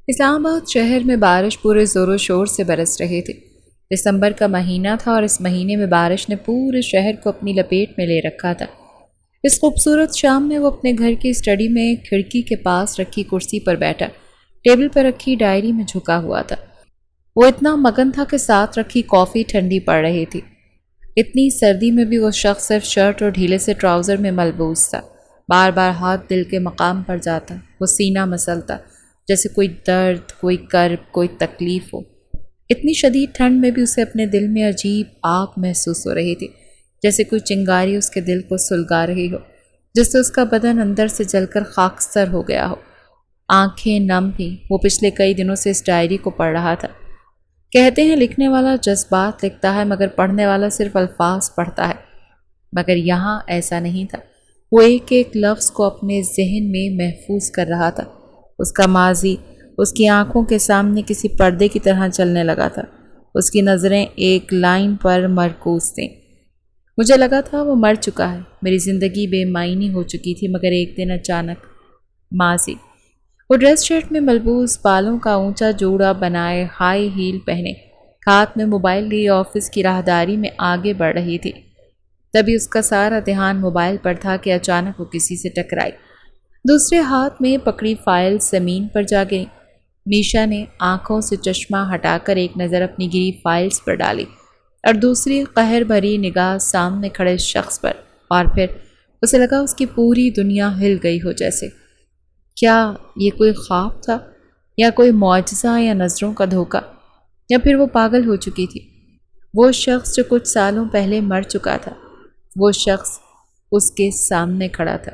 اسلام آباد شہر میں بارش پورے زور و شور سے برس رہی تھی۔ دسمبر کا مہینہ تھا اور اس مہینے میں بارش نے پورے شہر کو اپنی لپیٹ میں لے رکھا تھا۔ اس خوبصورت شام میں وہ اپنے گھر کی اسٹڈی میں کھڑکی کے پاس رکھی کرسی پر بیٹھا، ٹیبل پر رکھی ڈائری میں جھکا ہوا تھا۔ وہ اتنا مگن تھا کہ ساتھ رکھی کافی ٹھنڈی پڑ رہی تھی۔ اتنی سردی میں بھی وہ شخص صرف شرٹ اور ڈھیلے سے ٹراؤزر میں ملبوس تھا۔ بار بار ہاتھ دل کے مقام پر جاتا، وہ سینہ مسلتا، جیسے کوئی درد، کوئی کرب، کوئی تکلیف ہو۔ اتنی شدید ٹھنڈ میں بھی اسے اپنے دل میں عجیب آگ محسوس ہو رہی تھی، جیسے کوئی چنگاری اس کے دل کو سلگا رہی ہو، جس سے اس کا بدن اندر سے جل کر خاکستر ہو گیا ہو۔ آنکھیں نم تھیں۔ وہ پچھلے کئی دنوں سے اس ڈائری کو پڑھ رہا تھا۔ کہتے ہیں لکھنے والا جذبات لکھتا ہے مگر پڑھنے والا صرف الفاظ پڑھتا ہے، مگر یہاں ایسا نہیں تھا۔ وہ ایک ایک لفظ کو اپنے ذہن میں محفوظ کر رہا تھا۔ اس کا ماضی اس کی آنکھوں کے سامنے کسی پردے کی طرح چلنے لگا تھا۔ اس کی نظریں ایک لائن پر مرکوز تھیں۔ مجھے لگا تھا وہ مر چکا ہے، میری زندگی بے معنی ہو چکی تھی، مگر ایک دن اچانک ماضی۔ وہ ڈریس شرٹ میں ملبوس، بالوں کا اونچا جوڑا بنائے، ہائی ہیل پہنے، ہاتھ میں موبائل لیے آفس کی راہداری میں آگے بڑھ رہی تھی۔ تبھی اس کا سارا دھیان موبائل پر تھا کہ اچانک وہ کسی سے ٹکرائی۔ دوسرے ہاتھ میں پکڑی فائل زمین پر جا گئی۔ میشا نے آنکھوں سے چشمہ ہٹا کر ایک نظر اپنی گری فائلز پر ڈالی اور دوسری قہر بھری نگاہ سامنے کھڑے شخص پر، اور پھر اسے لگا اس کی پوری دنیا ہل گئی ہو جیسے۔ کیا یہ کوئی خواب تھا یا کوئی معجزہ یا نظروں کا دھوکہ، یا پھر وہ پاگل ہو چکی تھی؟ وہ شخص جو کچھ سالوں پہلے مر چکا تھا، وہ شخص اس کے سامنے کھڑا تھا۔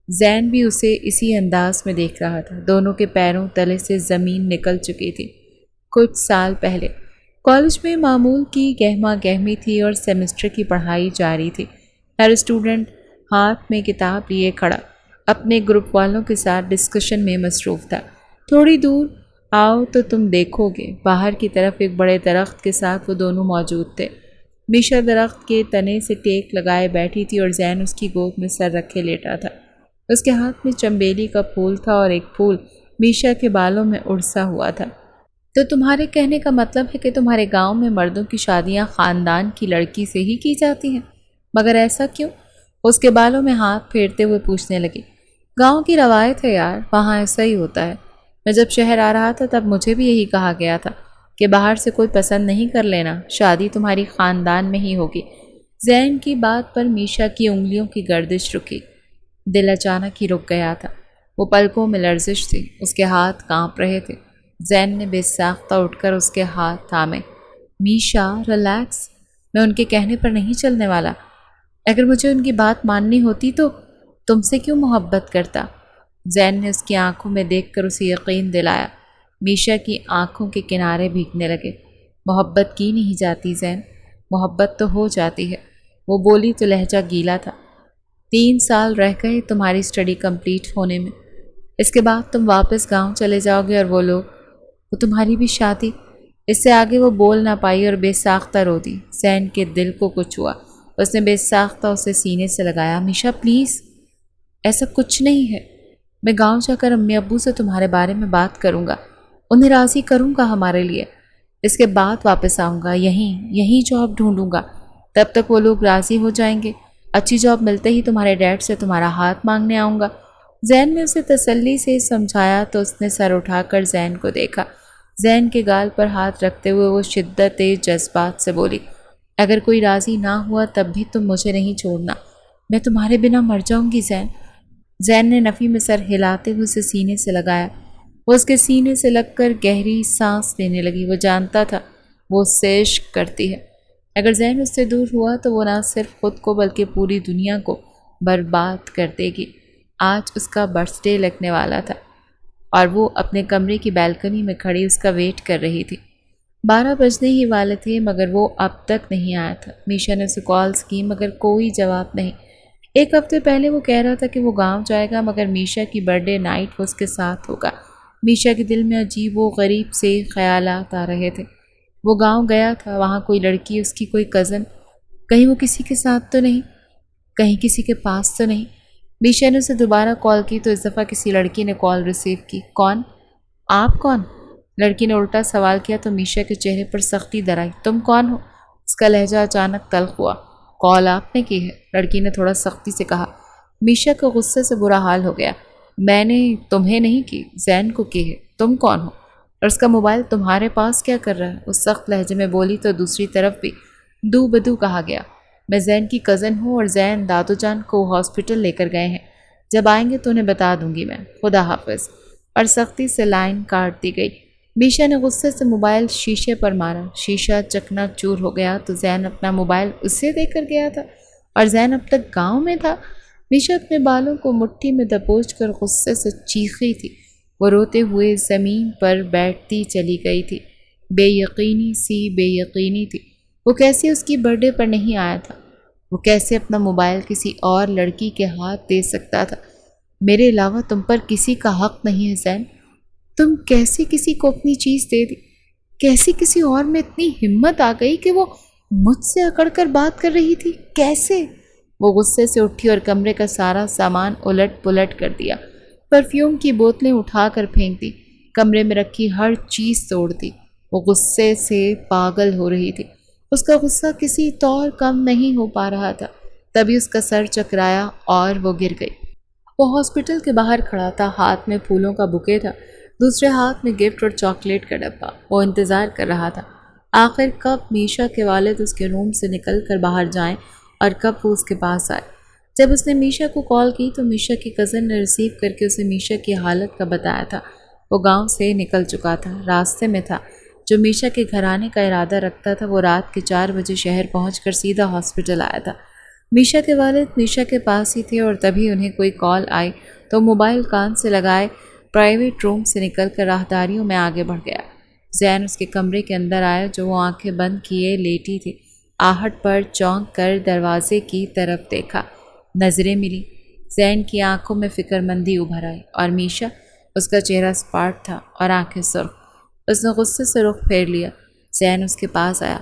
زین بھی اسے اسی انداز میں دیکھ رہا تھا۔ دونوں کے پیروں تلے سے زمین نکل چکی تھی۔ کچھ سال پہلے کالج میں معمول کی گہما گہمی تھی اور سیمسٹر کی پڑھائی جاری تھی۔ ہر اسٹوڈنٹ ہاتھ میں کتاب لیے کھڑا اپنے گروپ والوں کے ساتھ ڈسکشن میں مصروف تھا۔ تھوڑی دور آؤ تو تم دیکھو گے، باہر کی طرف ایک بڑے درخت کے ساتھ وہ دونوں موجود تھے۔ میشا درخت کے تنے سے ٹیک لگائے بیٹھی تھی اور زین اس کی گود میں سر رکھے لیٹا تھا۔ اس کے ہاتھ میں چنبیلی کا پھول تھا اور ایک پھول میشا کے بالوں میں اڑسا ہوا تھا۔ تو تمہارے کہنے کا مطلب ہے کہ تمہارے گاؤں میں مردوں کی شادیاں خاندان کی لڑکی سے ہی کی جاتی ہیں، مگر ایسا کیوں؟ اس کے بالوں میں ہاتھ پھیرتے ہوئے پوچھنے لگی۔ گاؤں کی روایت ہے یار، وہاں ایسا ہی ہوتا ہے۔ میں جب شہر آ رہا تھا تب مجھے بھی یہی کہا گیا تھا کہ باہر سے کوئی پسند نہیں کر لینا، شادی تمہاری خاندان میں ہی ہوگی۔ زین کی بات پر میشا کی انگلیوں کی گردش رکی۔ دل اچانک ہی رک گیا تھا۔ وہ پلکوں میں لرزش تھی، اس کے ہاتھ کانپ رہے تھے۔ زین نے بے ساختہ اٹھ کر اس کے ہاتھ تھامے۔ میشا ریلیکس، میں ان کے کہنے پر نہیں چلنے والا۔ اگر مجھے ان کی بات ماننی ہوتی تو تم سے کیوں محبت کرتا؟ زین نے اس کی آنکھوں میں دیکھ کر اسے یقین دلایا۔ میشا کی آنکھوں کے کنارے بھیگنے لگے۔ محبت کی نہیں جاتی زین، محبت تو ہو جاتی ہے۔ وہ بولی تو لہجہ گیلا تھا۔ 3 سال رہ گئے تمہاری اسٹڈی کمپلیٹ ہونے میں، اس کے بعد تم واپس گاؤں چلے جاؤ گے اور وہ لوگ، وہ تمہاری بھی شادی۔ اس سے آگے وہ بول نہ پائی اور بے ساختہ رو دی۔ زین کے دل کو کچھ ہوا، اس نے بے ساختہ اسے سینے سے لگایا۔ میشا پلیز، ایسا کچھ نہیں ہے۔ میں گاؤں جا کر امی ابو سے تمہارے بارے میں بات کروں گا، انہیں راضی کروں گا ہمارے لیے۔ اس کے بعد واپس آؤں گا، یہیں جاب ڈھونڈوں گا۔ تب تک وہ لوگ راضی ہو جائیں گے۔ اچھی جاب ملتے ہی تمہارے ڈیڈ سے تمہارا ہاتھ مانگنے آؤں گا۔ زین نے اسے تسلی سے سمجھایا تو اس نے سر اٹھا کر زین کو دیکھا۔ زین کے گال پر ہاتھ رکھتے ہوئے وہ شدت جذبات سے بولی، اگر کوئی راضی نہ ہوا تب بھی تم مجھے نہیں چھوڑنا، میں تمہارے بنا مر جاؤں گی زین۔ زین نے نفی میں سر ہلاتے ہوئے اسے سینے سے لگایا۔ وہ اس کے سینے سے لگ کر گہری سانس لینے لگی۔ وہ جانتا تھا وہ اس سے عشق کرتی ہے۔ اگر زین اس سے دور ہوا تو وہ نہ صرف خود کو بلکہ پوری دنیا کو برباد کر دے گی۔ آج اس کا برتھ ڈے لگنے والا تھا اور وہ اپنے کمرے کی بالکنی میں کھڑی اس کا ویٹ کر رہی تھی۔ 12 بجنے ہی والے تھے مگر وہ اب تک نہیں آیا تھا۔ میشا نے اسے کالز کی مگر کوئی جواب نہیں۔ 1 ہفتے پہلے وہ کہہ رہا تھا کہ وہ گاؤں جائے گا مگر میشا کی برتھ ڈے نائٹ وہ اس کے ساتھ ہوگا۔ میشا کے دل میں عجیب و غریب سے خیالات آ رہے تھے۔ وہ گاؤں گیا تھا، وہاں کوئی لڑکی، اس کی کوئی کزن، کہیں وہ کسی کے ساتھ تو نہیں، کہیں کسی کے پاس تو نہیں۔ میشا نے اسے دوبارہ کال کی تو اس دفعہ کسی لڑکی نے کال ریسیو کی۔ کون؟ آپ کون؟ لڑکی نے الٹا سوال کیا تو میشا کے چہرے پر سختی در آئی۔ تم کون ہو؟ اس کا لہجہ اچانک تلخ ہوا۔ کال آپ نے کی ہے، لڑکی نے تھوڑا سختی سے کہا۔ میشا کو غصے سے برا حال ہو گیا۔ میں نے تمہیں نہیں کی، زین کو کی ہے۔ تم کون ہو؟ اور اس کا موبائل تمہارے پاس کیا کر رہا ہے؟ اس سخت لہجے میں بولی تو دوسری طرف بھی دو بدو کہا گیا۔ میں زین کی کزن ہوں اور زین دادو جان کو ہاسپٹل لے کر گئے ہیں۔ جب آئیں گے تو انہیں بتا دوں گی میں۔ خدا حافظ۔ اور سختی سے لائن کاٹ دی گئی۔ میشا نے غصے سے موبائل شیشے پر مارا۔ شیشہ چکنا چور ہو گیا تو زین اپنا موبائل اسے دے کر گیا تھا، اور زین اب تک گاؤں میں تھا۔ میشا اپنے بالوں کو مٹھی میں دبوچ کر غصے سے چیخی تھی۔ وہ روتے ہوئے زمین پر بیٹھتی چلی گئی تھی۔ بے یقینی تھی۔ وہ کیسے اس کی برتھ ڈے پر نہیں آیا تھا؟ وہ کیسے اپنا موبائل کسی اور لڑکی کے ہاتھ دے سکتا تھا؟ میرے علاوہ تم پر کسی کا حق نہیں ہے زین۔ تم کیسے کسی کو اپنی چیز دے دی؟ کیسے کسی اور میں اتنی ہمت آ گئی کہ وہ مجھ سے اکڑ کر بات کر رہی تھی؟ کیسے؟ وہ غصے سے اٹھی اور کمرے کا سارا سامان الٹ پلٹ کر دیا۔ پرفیوم کی بوتلیں اٹھا کر پھینک دی۔ کمرے میں رکھی ہر چیز توڑ دی۔ وہ غصے سے پاگل ہو رہی تھی۔ اس کا غصہ کسی طور کم نہیں ہو پا رہا تھا۔ تبھی اس کا سر چکرایا اور وہ گر گئی۔ وہ ہاسپٹل کے باہر کھڑا تھا، ہاتھ میں پھولوں کا بکے تھا، دوسرے ہاتھ میں گفٹ اور چاکلیٹ کا ڈبہ۔ وہ انتظار کر رہا تھا آخر کب میشا کے والد اس کے روم سے نکل کر باہر جائیں اور کب وہ اس کے پاس آئے۔ جب اس نے میشا کو کال کی تو میشا کی کزن نے ریسیو کر کے اسے میشا کی حالت کا بتایا تھا۔ وہ گاؤں سے نکل چکا تھا، راستے میں تھا۔ جو میشا کے گھر آنے کا ارادہ رکھتا تھا وہ رات کے 4 بجے شہر پہنچ کر سیدھا ہاسپٹل آیا تھا۔ میشا کے والد میشا کے پاس ہی تھے اور تبھی انہیں کوئی کال آئی تو موبائل کان سے لگائے پرائیویٹ روم سے نکل کر راہداریوں میں آگے بڑھ گیا۔ زین اس کے کمرے کے اندر آیا جو وہ آنکھیں بند کیے لیٹی تھی۔ آہٹ پر چونک کر دروازے کی طرف دیکھا۔ نظریں ملی۔ زین کی آنکھوں میں فکر مندی ابھر آئی اور میشا، اس کا چہرہ سپاٹ تھا اور آنکھیں سرخ۔ اس نے غصے سے رخ پھیر لیا۔ زین اس کے پاس آیا،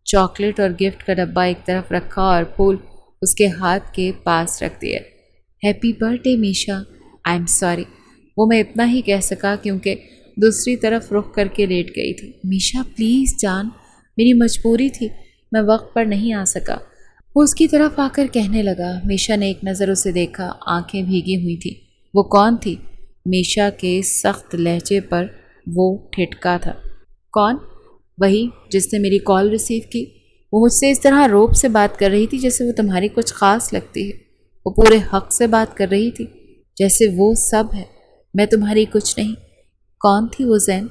چاکلیٹ اور گفٹ کا ڈبہ ایک طرف رکھا اور پھول اس کے ہاتھ کے پاس رکھ دیا۔ Happy birth day Meesha, I am sorry. وہ میں اتنا ہی کہہ سکا کیونکہ دوسری طرف رخ کر کے لیٹ گئی تھی۔ میشا پلیز جان، میری مجبوری تھی، میں وقت پر نہیں آ سکا، وہ اس کی طرف آ کر کہنے لگا۔ میشا نے ایک نظر اسے دیکھا، آنکھیں بھیگی ہوئی تھیں۔ وہ کون تھی؟ میشا کے سخت لہجے پر وہ ٹھٹکا تھا۔ کون؟ وہی جس نے میری کال ریسیو کی۔ وہ مجھ سے اس طرح روب سے بات کر رہی تھی جیسے وہ تمہاری کچھ خاص لگتی ہے۔ وہ پورے حق سے بات کر رہی تھی جیسے وہ سب ہے، میں تمہاری کچھ نہیں۔ کون تھی وہ زین؟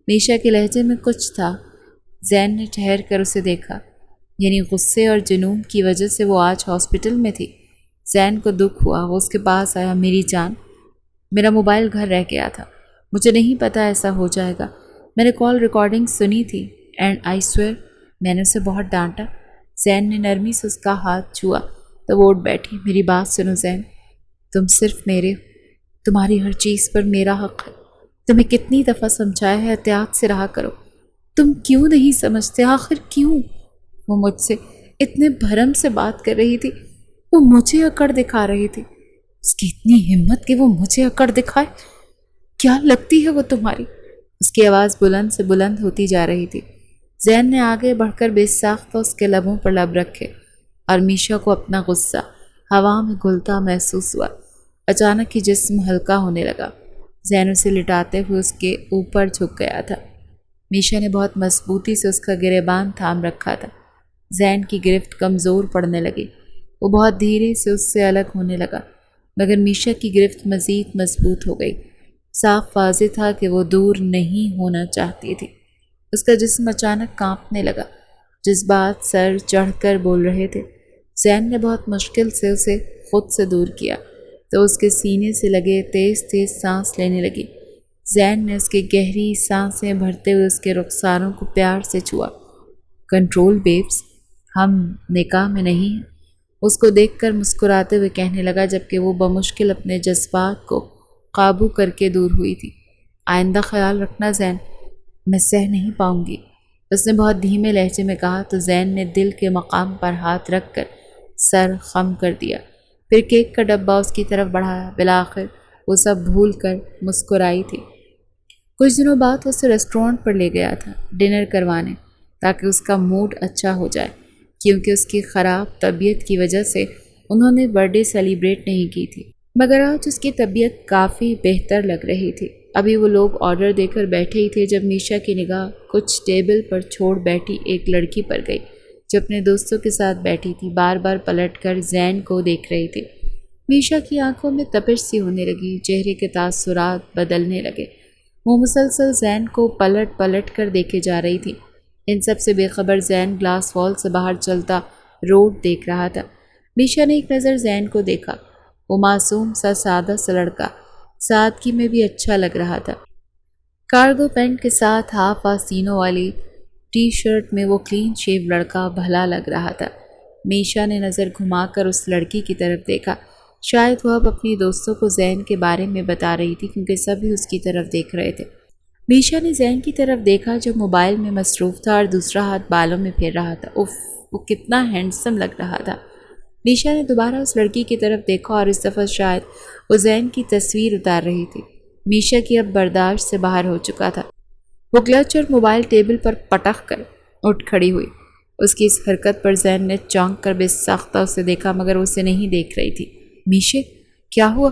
میشا کے لہجے میں کچھ تھا۔ زین نے ٹھہر کر اسے دیکھا، یعنی غصے اور جنون کی وجہ سے وہ آج ہاسپٹل میں تھی۔ زین کو دکھ ہوا، وہ اس کے پاس آیا۔ میری جان، میرا موبائل گھر رہ گیا تھا، مجھے نہیں پتا ایسا ہو جائے گا۔ میں نے کال ریکارڈنگ سنی تھی اینڈ آئی سویئر میں نے اسے بہت ڈانٹا۔ زین نے نرمی سے اس کا ہاتھ چھوا تو وہ اٹھ بیٹھی۔ میری بات سنو زین، تم صرف میرے ہو، تمہاری ہر چیز پر میرا حق ہے۔ تمہیں کتنی دفعہ سمجھایا ہے احتیاط سے رہا کرو، تم کیوں نہیں سمجھتے؟ آخر کیوں؟ وہ مجھ سے اتنے بھرم سے بات کر رہی تھی، وہ مجھے اکڑ دکھا رہی تھی۔ اس کی اتنی ہمت کہ وہ مجھے اکڑ دکھائے، کیا لگتی ہے وہ تمہاری؟ اس کی آواز بلند سے بلند ہوتی جا رہی تھی۔ زین نے آگے بڑھ کر بے ساختہ اس کے لبوں پر لب رکھے اور میشا کو اپنا غصہ ہوا میں گھلتا محسوس ہوا۔ اچانک ہی جسم ہلکا ہونے لگا۔ زین اسے لٹاتے ہوئے اس کے اوپر جھک گیا تھا۔ میشا نے بہت مضبوطی سے اس کا گریبان تھام رکھا تھا۔ زین کی گرفت کمزور پڑنے لگی۔ وہ بہت دھیرے سے اس سے الگ ہونے لگا، مگر میشا کی گرفت مزید مضبوط ہو گئی۔ صاف واضح تھا کہ وہ دور نہیں ہونا چاہتی تھی۔ اس کا جسم اچانک کانپنے لگا، جذبات سر چڑھ کر بول رہے تھے۔ زین نے بہت مشکل سے اسے خود سے دور کیا تو اس کے سینے سے لگے تیز تیز سانس لینے لگی۔ زین نے اس کی گہری سانسیں بھرتے ہوئے اس کے رخساروں کو پیار سے چھوا۔ کنٹرول بیبس، ہم نکاح میں نہیں ہیں، اس کو دیکھ کر مسکراتے ہوئے کہنے لگا جبکہ وہ بمشکل اپنے جذبات کو قابو کر کے دور ہوئی تھی۔ آئندہ خیال رکھنا زین، میں سہ نہیں پاؤں گی، اس نے بہت دھیمے لہجے میں کہا تو زین نے دل کے مقام پر ہاتھ رکھ کر سر خم کر دیا، پھر کیک کا ڈبہ اس کی طرف بڑھایا۔ بالآخر وہ سب بھول کر مسکرائی تھی۔ کچھ دنوں بعد اسے ریسٹورینٹ پر لے گیا تھا ڈنر کروانے، تاکہ اس کا موڈ اچھا ہو جائے، کیونکہ اس کی خراب طبیعت کی وجہ سے انہوں نے برتھ ڈے سیلیبریٹ نہیں کی تھی۔ مگر آج اس کی طبیعت کافی بہتر لگ رہی تھی۔ ابھی وہ لوگ آرڈر دے کر بیٹھے ہی تھے جب میشا کی نگاہ کچھ ٹیبل پر چھوڑ بیٹھی ایک لڑکی پر گئی جو اپنے دوستوں کے ساتھ بیٹھی تھی، بار بار پلٹ کر زین کو دیکھ رہی تھی۔ میشا کی آنکھوں میں تپش سی ہونے لگی، چہرے کے تاثرات بدلنے لگے، وہ مسلسل زین کو پلٹ پلٹ کر دیکھے جا رہی تھی۔ ان سب سے بے خبر زین گلاس وال سے باہر چلتا روڈ دیکھ رہا تھا۔ میشا نے ایک نظر زین کو دیکھا، وہ معصوم سا سادہ سا لڑکا سادگی میں بھی اچھا لگ رہا تھا۔ کارگو پینٹ کے ساتھ ہاف آستینوں والی ٹی شرٹ میں وہ کلین شیو لڑکا بھلا لگ رہا تھا۔ میشا نے نظر گھما کر اس لڑکی کی طرف دیکھا، شاید وہ اب اپنی دوستوں کو زین کے بارے میں بتا رہی تھی کیونکہ سبھی اس کی طرف دیکھ رہے تھے۔ میشا نے زین کی طرف دیکھا جو موبائل میں مصروف تھا اور دوسرا ہاتھ بالوں میں پھیر رہا تھا۔ اف، وہ کتنا ہینڈسم لگ رہا تھا۔ میشا نے دوبارہ اس لڑکی کی طرف دیکھا اور اس دفعہ شاید وہ زین کی تصویر اتار رہی تھی۔ میشا کی اب برداشت سے باہر ہو چکا تھا۔ وہ کلچ اور موبائل ٹیبل پر پٹخ کر اٹھ کھڑی ہوئی۔ اس کی اس حرکت پر زین نے چونک کر بے ساختہ اسے دیکھا مگر اسے نہیں دیکھ رہی تھی۔ میشے، کیا ہوا؟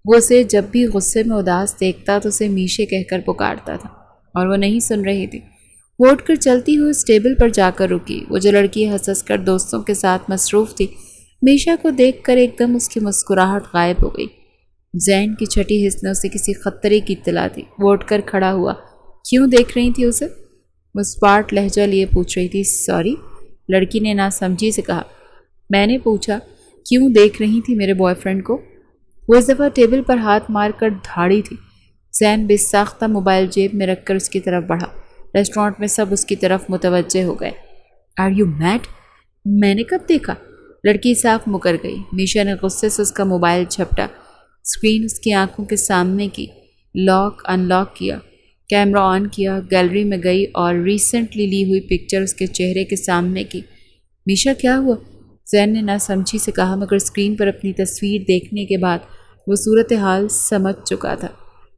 وہ اسے جب بھی غصے میں اداس دیکھتا تو اسے میشے کہہ کر پکارتا تھا اور وہ نہیں سن رہی تھی۔ وہ اٹھ کر چلتی ہوئی اس ٹیبل پر جا کر رکی۔ وہ جو لڑکی ہنس ہنس کر دوستوں کے ساتھ مصروف تھی، میشا کو دیکھ کر ایک دم اس کی مسکراہٹ غائب ہو گئی۔ زین کی چھٹی حس نے اسے کسی خطرے کی اطلاع دی۔ وہ اٹھ کر کھڑا ہوا۔ کیوں دیکھ رہی تھی اسے؟ وہ اسپاٹ لہجہ لیے پوچھ رہی تھی۔ سوری، لڑکی نے ناسمجھی سے کہا۔ میں نے پوچھا کیوں دیکھ رہی تھی میرے بوائے فرینڈ کو؟ وہ اس دفعہ ٹیبل پر ہاتھ مار کر دھاڑی تھی۔ زین بے ساختہ موبائل جیب میں رکھ کر اس کی طرف بڑھا۔ ریسٹورانٹ میں سب اس کی طرف متوجہ ہو گئے۔ Are you mad? میں نے کب دیکھا؟ لڑکی صاف مکر گئی۔ میشا نے غصے سے اس کا موبائل جھپٹا، اسکرین اس کی آنکھوں کے سامنے کی، لاک ان لاک کیا، کیمرہ آن کیا، گیلری میں گئی اور ریسنٹلی لی ہوئی پکچر اس کے چہرے کے سامنے کی۔ میشا کیا ہوا؟ زین نے ناسمجھی سے کہا مگر اسکرین پر اپنی تصویر دیکھنے کے بعد وہ صورتحال سمجھ چکا تھا۔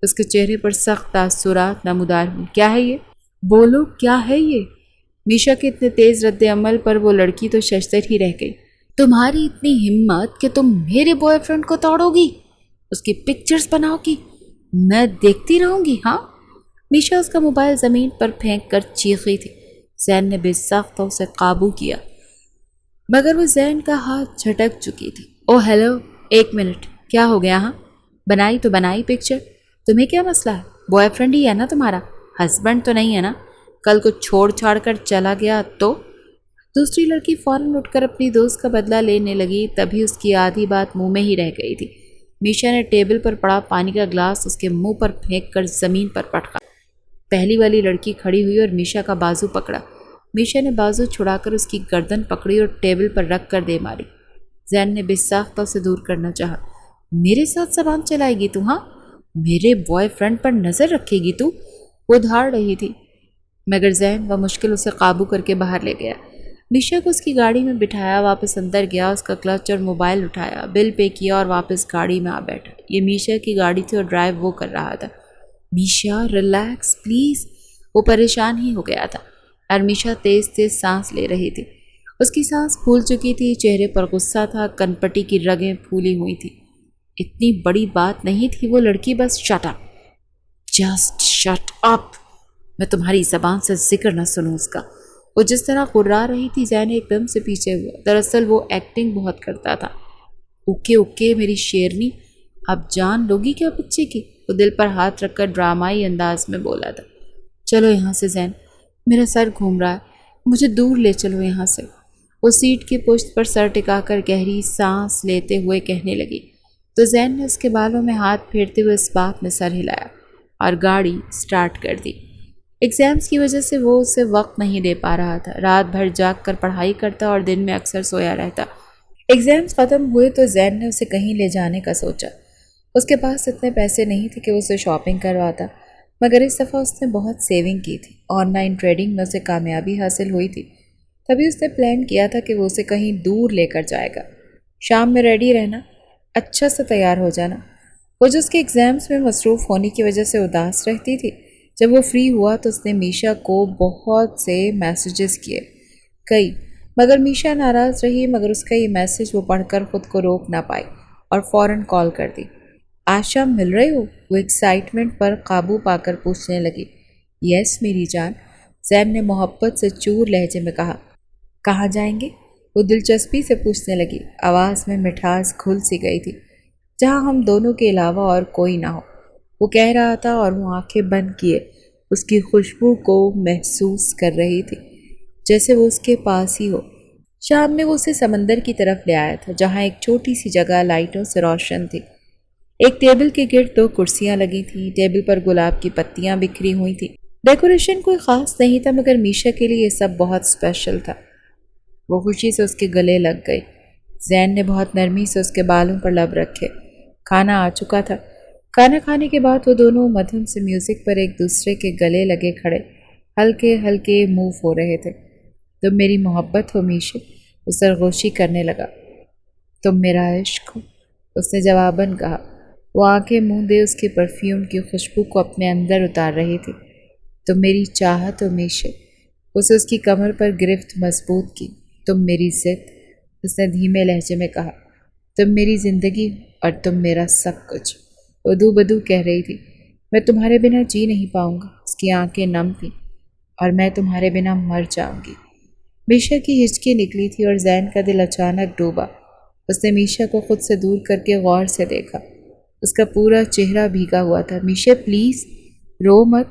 اس کے چہرے پر سخت تاثرات نمودار ہوئے۔ کیا ہے یہ؟ بولو، کیا ہے یہ؟ میشا کے اتنے تیز رد عمل پر وہ لڑکی تو ششدر ہی رہ گئی۔ تمہاری اتنی ہمت کہ تم میرے بوائے فرینڈ کو توڑو گی، اس کی پکچرز بناؤ گی، میں دیکھتی رہوں گی؟ ہاں؟ میشا اس کا موبائل زمین پر پھینک کر چیخی تھی۔ زین نے بے ساختہ اسے قابو کیا مگر وہ زین کا ہاتھ جھٹک چکی تھی۔ او ہیلو، ایک منٹ، کیا ہو گیا؟ ہاں، بنائی تو بنائی پکچر، تمہیں کیا مسئلہ ہے؟ بوائے فرینڈ ہی ہے نا تمہارا، ہسبینڈ تو نہیں ہے نا؟ کل کو چھوڑ چھاڑ کر چلا گیا تو؟ دوسری لڑکی فوراً اٹھ کر اپنی دوست کا بدلہ لینے لگی، تبھی اس کی آدھی بات منہ میں ہی رہ گئی تھی۔ میشا نے ٹیبل پر پڑا پانی کا گلاس اس کے منہ پر پھینک کر زمین پر پٹکا۔ پہلی والی لڑکی کھڑی ہوئی اور میشا کا بازو پکڑا۔ میشا نے بازو چھڑا کر اس کی گردن پکڑی اور ٹیبل پر رکھ کر دے ماری۔ زین نے بے ساختہ اسے دور کرنا چاہا۔ میرے ساتھ زبان چلائے گی تو؟ ہاں، میرے بوائے فرینڈ پر نظر رکھے گی تو؟ وہ دھاڑ رہی تھی مگر زین بمشکل اسے قابو کر کے باہر لے گیا۔ میشا کو اس کی گاڑی میں بٹھایا، واپس اندر گیا، اس کا کلچ اور موبائل اٹھایا، بل پے کیا اور واپس گاڑی میں آ بیٹھا۔ یہ میشا کی گاڑی تھی اور ڈرائیو وہ کر رہا تھا۔ میشا ریلیکس پلیز، وہ پریشان ہی ہو گیا تھا اور میشا تیز تیز سانس لے رہی تھی۔ اس کی سانس پھول چکی تھی، چہرے پر غصہ تھا، کنپٹی کی رگیں پھولی ہوئی تھی۔ اتنی بڑی بات نہیں تھی وہ لڑکی، بس shut up, just shut up, میں تمہاری زبان سے ذکر نہ سنوں اس کا۔ وہ جس طرح قرا رہی تھی زین ایک دم سے پیچھے ہوا۔ دراصل وہ ایکٹنگ بہت کرتا تھا۔ اوکے اوکے میری شیرنی، اب جان لوگی کیا بچے کی؟ وہ دل پر ہاتھ رکھ کر ڈرامائی انداز میں بولا تھا۔ چلو یہاں سے زین، میرا سر گھوم رہا ہے، مجھے دور لے چلو یہاں سے۔ وہ سیٹ کی پشت پر سر ٹکا کر گہری سانس لیتے ہوئے کہنے لگی تو زین نے اس کے بالوں میں ہاتھ پھیرتے ہوئے اس بات میں سر ہلایا اور گاڑی سٹارٹ کر دی۔ ایگزامز کی وجہ سے وہ اسے وقت نہیں دے پا رہا تھا، رات بھر جاگ کر پڑھائی کرتا اور دن میں اکثر سویا رہتا۔ ایگزامز ختم ہوئے تو زین نے اسے کہیں لے جانے کا سوچا۔ اس کے پاس اتنے پیسے نہیں تھے کہ وہ اسے شاپنگ کرواتا، مگر اس دفعہ اس نے بہت سیونگ کی تھی۔ آن لائن ٹریڈنگ میں اسے کامیابی حاصل ہوئی تھی، تبھی اس نے پلان کیا تھا کہ وہ اسے کہیں دور لے کر جائے گا۔ شام میں ریڈی رہنا، اچھا سے تیار ہو جانا۔ وہ جو اس کے ایگزامس میں مصروف ہونے کی وجہ سے اداس رہتی تھی، جب وہ فری ہوا تو اس نے میشا کو بہت سے میسیجز کیے، کئی، مگر میشا ناراض رہی، مگر اس کا یہ میسیج وہ پڑھ کر خود کو روک نہ پائی اور فوراً کال کر دی۔ آج شام مل رہے ہو؟ وہ ایکسائٹمنٹ پر قابو پا کر پوچھنے لگی۔ یس میری جان، زین نے محبت سے چور لہجے میں کہا۔ کہاں جائیں گے؟ وہ دلچسپی سے پوچھنے لگی، آواز میں مٹھاس گھل سی گئی تھی۔ جہاں ہم دونوں کے علاوہ اور کوئی نہ ہو، وہ کہہ رہا تھا اور وہ آنکھیں بند کیے اس کی خوشبو کو محسوس کر رہی تھی، جیسے وہ اس کے پاس ہی ہو۔ شام میں وہ اسے سمندر کی طرف لے آیا تھا، جہاں ایک چھوٹی سی جگہ لائٹوں سے روشن تھی۔ ایک ٹیبل کے گرد 2 کرسیاں لگی تھیں، ٹیبل پر گلاب کی پتیاں بکھری ہوئی تھیں۔ ڈیکوریشن کوئی خاص نہیں تھا، مگر میشا کے لیے یہ سب بہت اسپیشل تھا۔ وہ خوشی سے اس کے گلے لگ گئی۔ زین نے بہت نرمی سے اس کے بالوں پر لب رکھے۔ کھانا آ چکا تھا۔ کھانا کھانے کے بعد وہ دونوں مدھم سے میوزک پر ایک دوسرے کے گلے لگے کھڑے ہلکے ہلکے موو ہو رہے تھے۔ تم میری محبت ہو میشا، وہ سرگوشی کرنے لگا۔ تم میرا عشق ہو، اس نے جواباً کہا۔ وہ آنکھیں موندے اس کے پرفیوم کی خوشبو کو اپنے اندر اتار رہی تھی۔ تم میری چاہت ہو میشا، اسے اس کی کمر پر گرفت مضبوط کی۔ تم میری ضد، اس نے دھیمے لہجے میں کہا۔ تم میری زندگی اور تم میرا سب کچھ، وہ دو بدو کہہ رہی تھی۔ میں تمہارے بنا جی نہیں پاؤں گا، اس کی آنکھیں نم تھیں، اور میں تمہارے بنا مر جاؤں گی۔ میشا کی ہچکی نکلی تھی اور زین کا دل اچانک ڈوبا۔ اس نے میشا کو خود سے دور کر کے غور سے دیکھا۔ اس کا پورا چہرہ بھیگا ہوا تھا۔ میشا پلیز رو مت،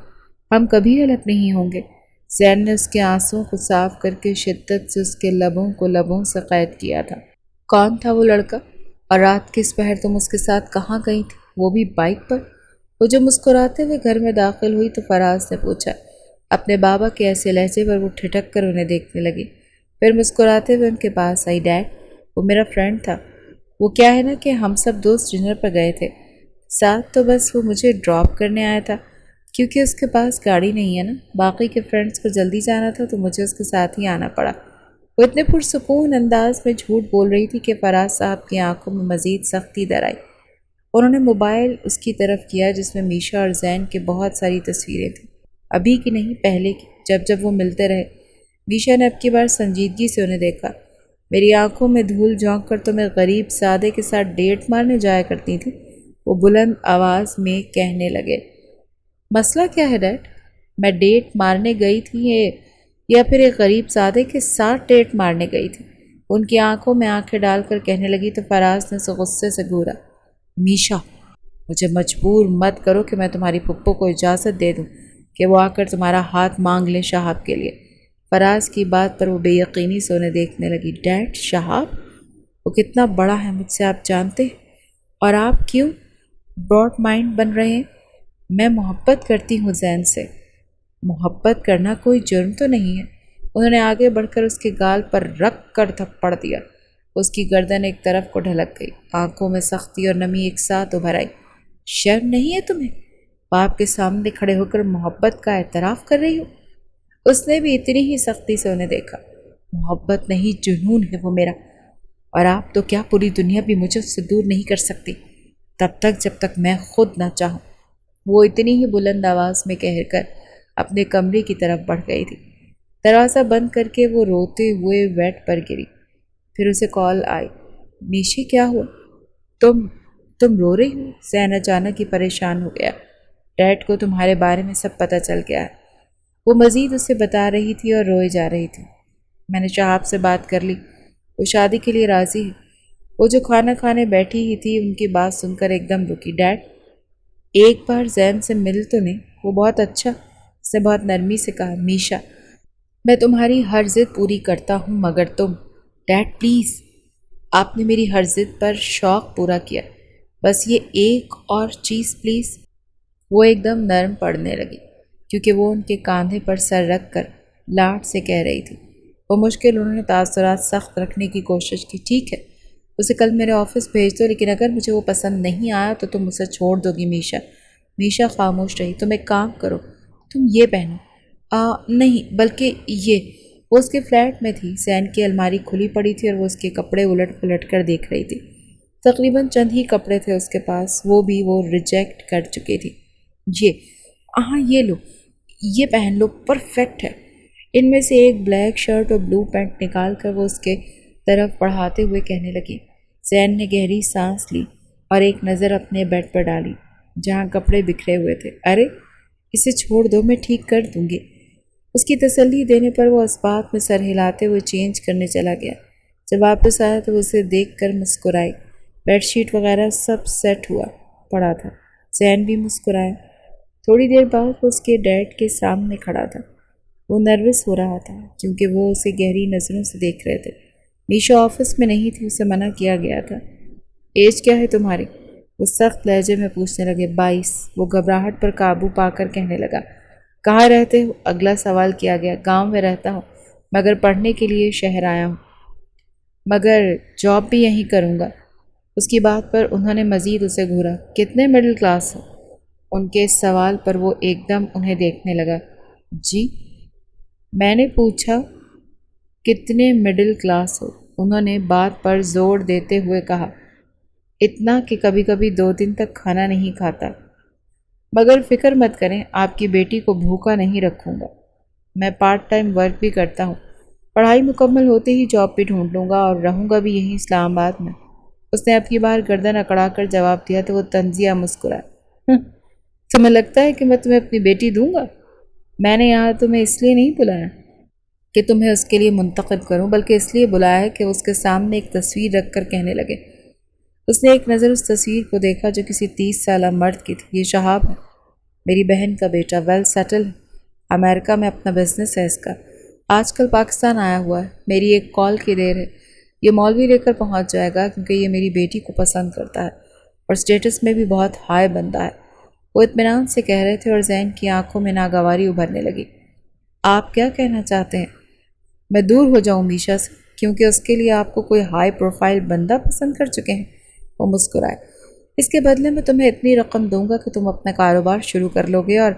ہم کبھی الگ نہیں ہوں گے۔ زین نے اس کے آنسوؤں کو صاف کر کے شدت سے اس کے لبوں کو لبوں سے قید کیا تھا۔ کون تھا وہ لڑکا؟ اور رات کس پہر تم اس کے ساتھ کہاں گئی تھی، وہ بھی بائک پر؟ وہ جو مسکراتے ہوئے گھر میں داخل ہوئی تو فراز نے پوچھا۔ اپنے بابا کے ایسے لہجے پر وہ ٹھٹک کر انہیں دیکھنے لگی، پھر مسکراتے ہوئے ان کے پاس آئی۔ ڈیڈ، وہ میرا فرینڈ تھا۔ وہ کیا ہے نا کہ ہم سب دوست ڈنر پر گئے تھے ساتھ، تو بس وہ مجھے ڈراپ کرنے آیا تھا، کیونکہ اس کے پاس گاڑی نہیں ہے نا۔ باقی کے فرینڈس کو جلدی جانا تھا تو مجھے اس کے ساتھ ہی آنا پڑا۔ وہ اتنے پرسکون انداز میں جھوٹ بول رہی تھی کہ فراز صاحب کی آنکھوں میں مزید سختی در آئی۔ انہوں نے موبائل اس کی طرف کیا جس میں میشا اور زین کے بہت ساری تصویریں تھیں، ابھی کی نہیں پہلے کی، جب جب وہ ملتے رہے۔ میشا نے اب کی بار سنجیدگی سے انہیں دیکھا۔ میری آنکھوں میں دھول جھونک کر تو میں غریب سادے کے ساتھ ڈیٹ مارنے جایا کرتی تھی، وہ بلند آواز میں کہنے لگے۔ مسئلہ کیا ہے ڈیڈ؟ میں ڈیٹ مارنے گئی تھی یا پھر ایک غریب سادے کے ساتھ ڈیٹ مارنے گئی تھی؟ ان کی آنکھوں میں آنکھیں ڈال کر کہنے لگی تو فراز نے اسے غصے سے گھورا۔ میشا، مجھے مجبور مت کرو کہ میں تمہاری پھپھو کو اجازت دے دوں کہ وہ آ کر تمہارا ہاتھ مانگ لیں شہاب کے لیے۔ فراز کی بات پر وہ بے یقینی سے انہیں دیکھنے لگی۔ ڈیڈ، شہاب؟ وہ کتنا بڑا ہے مجھ سے آپ جانتے ہیں، اور آپ کیوں براڈ مائنڈ بن رہے ہیں؟ میں محبت کرتی ہوں زین سے۔ محبت کرنا کوئی جرم تو نہیں ہے۔ انہوں نے آگے بڑھ کر اس کے گال پر رکھ کر تھپڑ دیا۔ اس کی گردن ایک طرف کو ڈھلک گئی، آنکھوں میں سختی اور نمی ایک ساتھ ابھر آئی۔ شرم نہیں ہے تمہیں؟ باپ کے سامنے کھڑے ہو کر محبت کا اعتراف کر رہی ہو؟ اس نے بھی اتنی ہی سختی سے انہیں دیکھا۔ محبت نہیں، جنون ہے وہ میرا، اور آپ تو کیا پوری دنیا بھی مجھے اس سے دور نہیں کر سکتی، تب تک جب تک میں خود نہ چاہوں۔ وہ اتنی ہی بلند آواز میں کہہ کر اپنے کمرے کی طرف بڑھ گئی تھی۔ دروازہ بند کر کے وہ روتے ہوئے بیڈ پر گری۔ پھر اسے کال آئی۔ میشا، کیا ہوا؟ تم رو رہی ہو؟ زین اچانک ہی پریشان ہو گیا۔ ڈیڈ کو تمہارے بارے میں سب پتہ چل گیا ہے، وہ مزید اسے بتا رہی تھی اور روئے جا رہی تھی۔ میں نے شہاب سے بات کر لی، وہ شادی کے لیے راضی ہے۔ وہ جو کھانا کھانے بیٹھی ہی تھی ان کی بات سن کر ایک دم رکی۔ ڈیڈ، ایک بار زین سے مل تو نہیں، وہ بہت اچھا، اس نے بہت نرمی سے کہا۔ میشا، میں تمہاری ہر ضد پوری کرتا ہوں، مگر تم… ڈیڈ پلیز، آپ نے میری ہر ضد پر شوق پورا کیا، بس یہ ایک اور چیز پلیز۔ وہ ایک دم نرم پڑنے لگی، کیونکہ وہ ان کے کاندھے پر سر رکھ کر لاڈ سے کہہ رہی تھی۔ وہ مشکل انہوں نے تاثرات سخت رکھنے کی کوشش کی۔ ٹھیک ہے، اسے کل میرے آفس بھیج دو، لیکن اگر مجھے وہ پسند نہیں آیا تو تم اسے چھوڑ دو گی میشا۔ میشا خاموش رہی۔ تم ایک کام کرو، تم یہ پہنو۔ نہیں، بلکہ یہ… وہ اس کے فلیٹ میں تھی۔ زین کی الماری کھلی پڑی تھی اور وہ اس کے کپڑے الٹ پلٹ کر دیکھ رہی تھی۔ تقریباً چند ہی کپڑے تھے اس کے پاس، وہ بھی وہ ریجیکٹ کر چکی تھی۔ یہ ہاں یہ لو، یہ پہن لو، پرفیکٹ ہے۔ ان میں سے ایک بلیک شرٹ اور بلو پینٹ نکال کر وہ اس کے طرف بڑھاتے ہوئے کہنے لگی۔ زین نے گہری سانس لی اور ایک نظر اپنے بیڈ پر ڈالی جہاں کپڑے بکھرے ہوئے تھے۔ ارے اسے چھوڑ دو، میں ٹھیک کر دوں گی۔ اس کی تسلی دینے پر وہ اسباق میں سر ہلاتے ہوئے چینج کرنے چلا گیا۔ جب واپس آیا تو اسے دیکھ کر مسکرائی۔ بیڈ شیٹ وغیرہ سب سیٹ ہوا پڑا تھا۔ زین بھی مسکرایا۔ تھوڑی دیر بعد وہ اس کے ڈیڈ کے سامنے کھڑا تھا۔ وہ نروس ہو رہا تھا کیونکہ وہ اسے گہری نظروں سے دیکھ رہے تھے۔ میشا آفس میں نہیں تھی، اسے منع کیا گیا تھا۔ ایج کیا ہے تمہاری؟ وہ سخت لہجے میں پوچھنے لگے۔ 22۔ وہ گھبراہٹ پر قابو پا کر کہنے لگا۔ کہاں رہتے ہو؟ اگلا سوال کیا گیا۔ گاؤں میں رہتا ہوں مگر پڑھنے کے لیے شہر آیا ہوں، مگر جاب بھی یہیں کروں گا۔ اس کی بات پر انہوں نے مزید اسے گھورا۔ کتنے مڈل کلاس ہو؟ ان کے اس سوال پر وہ ایک دم انہیں دیکھنے لگا۔ جی؟ میں نے پوچھا کتنے مڈل کلاس ہو؟ انہوں نے بات پر زور دیتے ہوئے کہا۔ اتنا کہ کبھی کبھی 2 دن تک کھانا نہیں کھاتا، مگر فکر مت کریں، آپ کی بیٹی کو بھوکا نہیں رکھوں گا۔ میں پارٹ ٹائم ورک بھی کرتا ہوں، پڑھائی مکمل ہوتے ہی جاب بھی ڈھونڈ لوں گا اور رہوں گا بھی یہیں اسلام آباد میں۔ اس نے اب کی بار گردن اکڑا کر جواب دیا تو وہ طنزیہ مسکرایا۔ تمہیں لگتا ہے کہ میں تمہیں اپنی بیٹی دوں گا؟ میں نے یہاں تمہیں اس لیے نہیں بلایا کہ تمہیں اس کے لیے منتخب کروں، بلکہ اس لیے بلایا ہے کہ اس کے سامنے ایک تصویر رکھ کر کہنے لگے۔ اس نے ایک نظر اس تصویر کو دیکھا جو کسی 30 سالہ مرد کی تھی۔ یہ شہاب ہے، میری بہن کا بیٹا، ویل سیٹل ہے، امریکہ میں اپنا بزنس ہے اس کا، آج کل پاکستان آیا ہوا ہے۔ میری ایک کال کی دیر ہے، یہ مولوی لے کر پہنچ جائے گا کیونکہ یہ میری بیٹی کو پسند کرتا ہے اور اسٹیٹس میں بھی بہت ہائی بندہ ہے۔ وہ اطمینان سے کہہ رہے تھے اور زین کی آنکھوں میں ناگواری ابھرنے لگی۔ آپ کیا کہنا چاہتے ہیں؟ میں دور ہو جاؤں میشا سے کیونکہ اس کے لیے آپ کو کوئی ہائی پروفائل بندہ پسند کر چکے ہیں؟ وہ مسکرائے۔ اس کے بدلے میں تمہیں اتنی رقم دوں گا کہ تم اپنا کاروبار شروع کر لو گے اور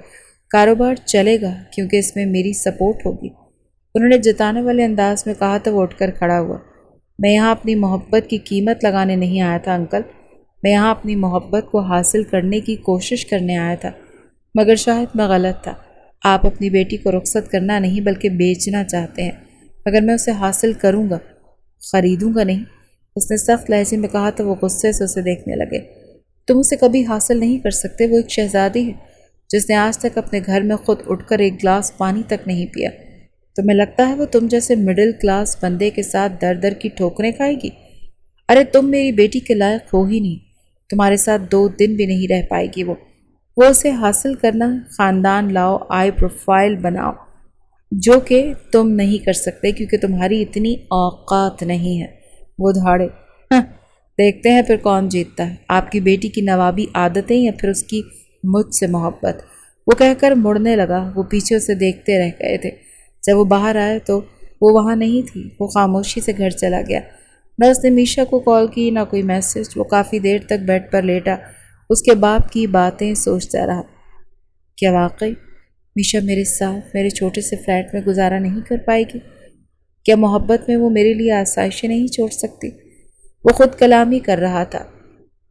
کاروبار چلے گا کیونکہ اس میں میری سپورٹ ہوگی۔ انہوں نے جتانے والے انداز میں کہا تو وہ اٹھ کر کھڑا ہوا۔ میں یہاں اپنی محبت کی قیمت لگانے نہیں آیا تھا انکل، میں یہاں اپنی محبت کو حاصل کرنے کی کوشش کرنے آیا تھا، مگر شاید میں غلط تھا۔ آپ اپنی بیٹی کو رخصت کرنا نہیں بلکہ بیچنا چاہتے ہیں، مگر میں اسے حاصل کروں گا، خریدوں گا نہیں۔ اس نے سخت لہجے میں کہا تو وہ غصے سے اسے دیکھنے لگے۔ تم اسے کبھی حاصل نہیں کر سکتے، وہ ایک شہزادی ہے جس نے آج تک اپنے گھر میں خود اٹھ کر ایک گلاس پانی تک نہیں پیا۔ تمہیں لگتا ہے وہ تم جیسے مڈل کلاس بندے کے ساتھ در در کی ٹھوکریں کھائے گی؟ ارے تم میری بیٹی کے لائق ہو ہی نہیں، تمہارے ساتھ 2 دن بھی نہیں رہ پائے گی وہ اسے حاصل کرنا، خاندان لاؤ، آئی پروفائل بناؤ، جو کہ تم نہیں کر سکتے کیونکہ تمہاری اتنی اوقات نہیں ہے۔ وہ دھاڑے۔ دیکھتے ہیں پھر کون جیتتا ہے، آپ کی بیٹی کی نوابی عادتیں یا پھر اس کی مجھ سے محبت۔ وہ کہہ کر مڑنے لگا۔ وہ پیچھے اسے دیکھتے رہ گئے تھے۔ جب وہ باہر آئے تو وہ وہاں نہیں تھی۔ وہ خاموشی سے گھر چلا گیا۔ نہ اس نے میشا کو کال کی نہ کوئی میسج۔ وہ کافی دیر تک بیڈ پر لیٹا اس کے باپ کی باتیں سوچتا رہا۔ کیا واقعی میشا میرے ساتھ میرے چھوٹے سے فلیٹ میں گزارا نہیں کر پائے گی؟ کیا محبت میں وہ میرے لیے آسائشیں نہیں چھوڑ سکتی؟ وہ خود کلامی کر رہا تھا۔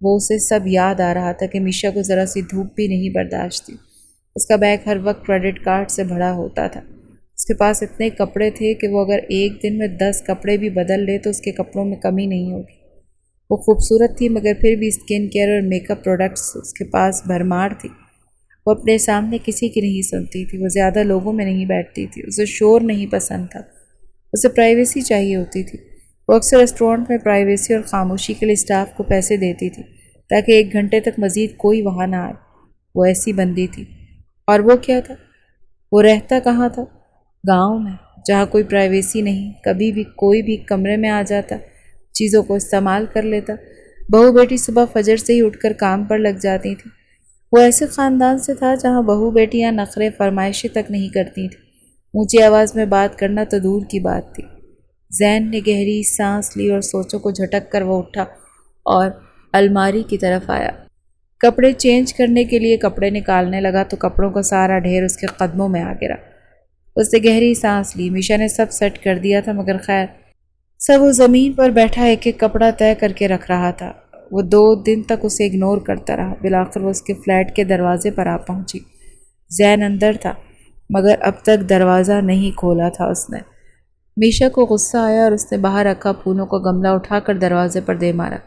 وہ اسے سب یاد آ رہا تھا کہ میشا کو ذرا سی دھوپ بھی نہیں برداشت تھی۔ اس کا بیگ ہر وقت کریڈٹ کارڈ سے بھرا ہوتا تھا۔ اس کے پاس اتنے کپڑے تھے کہ وہ اگر ایک دن میں 10 کپڑے بھی بدل لے تو اس کے کپڑوں میں کمی نہیں ہوگی۔ وہ خوبصورت تھی مگر پھر بھی اسکن کیئر اور میک اپ پروڈکٹس اس کے پاس بھرمار تھی۔ وہ اپنے سامنے کسی کی نہیں سنتی تھی۔ وہ زیادہ لوگوں میں نہیں بیٹھتی تھی۔ اسے شور نہیں پسند تھا، اسے پرائیویسی چاہیے ہوتی تھی۔ وہ اکثر ریسٹورینٹ میں پرائیویسی اور خاموشی کے لیے اسٹاف کو پیسے دیتی تھی تاکہ 1 گھنٹے تک مزید کوئی وہاں نہ آئے۔ وہ ایسی بندی تھی۔ اور وہ کیا تھا؟ وہ رہتا کہاں تھا؟ گاؤں میں، جہاں کوئی پرائیویسی نہیں، کبھی بھی کوئی بھی کمرے میں آ جاتا، چیزوں کو استعمال کر لیتا۔ بہو بیٹی صبح فجر سے ہی اٹھ کر کام پر لگ جاتی تھیں۔ وہ ایسے خاندان سے تھا جہاں بہو بیٹیاں نخرے فرمائشی تک نہیں کرتی تھیں۔ اونچی آواز میں بات کرنا تو دور کی بات تھی۔ زین نے گہری سانس لی اور سوچوں کو جھٹک کر وہ اٹھا اور الماری کی طرف آیا۔ کپڑے چینج کرنے کے لیے کپڑے نکالنے لگا تو کپڑوں کا سارا ڈھیر اس کے قدموں میں آ گرا۔ اس نے گہری سانس لی۔ میشا نے سب سیٹ کر دیا تھا مگر خیر سب وہ زمین پر بیٹھا ایک ایک کپڑا طے کر کے رکھ رہا تھا۔ وہ 2 دن تک اسے اگنور کرتا رہا۔ بالآخر وہ اس کے فلیٹ کے دروازے پر آ پہنچی۔ زین اندر تھا مگر اب تک دروازہ نہیں کھولا تھا اس نے۔ میشا کو غصہ آیا اور اس نے باہر رکھا پھولوں کا گملہ اٹھا کر دروازے پر دے مارا۔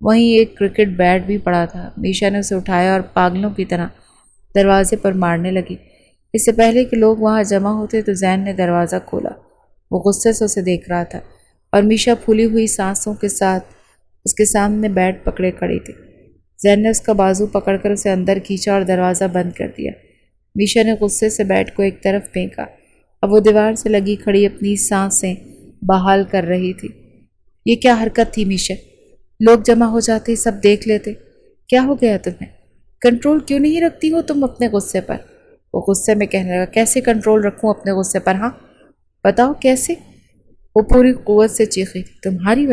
وہیں ایک کرکٹ بیٹ بھی پڑا تھا۔ میشا نے اسے اٹھایا اور پاگلوں کی طرح دروازے پر مارنے لگی۔ اس سے پہلے کہ لوگ وہاں جمع ہوتے تو زین نے دروازہ کھولا۔ وہ غصے سے اسے دیکھ رہا تھا اور میشا پھولی ہوئی سانسوں کے ساتھ اس کے سامنے بیٹ پکڑے کھڑی تھی۔ زین نے اس کا بازو پکڑ کر اسے اندر کھینچا اور دروازہ بند کر دیا۔ میشا نے غصے سے بیٹ کو ایک طرف پھینکا۔ اب وہ دیوار سے لگی کھڑی اپنی سانسیں بحال کر رہی تھی۔ یہ کیا حرکت تھی میشا؟ لوگ جمع ہو جاتے سب دیکھ لیتے۔ کیا ہو گیا تمہیں؟ کنٹرول کیوں نہیں رکھتی ہو تم اپنے غصے پر؟ وہ غصے میں کہنے لگا، کیسے کنٹرول رکھوں اپنے غصے پر؟ ہاں بتاؤ کیسے؟ وہ پوری قوت سے چیخی، تمہاری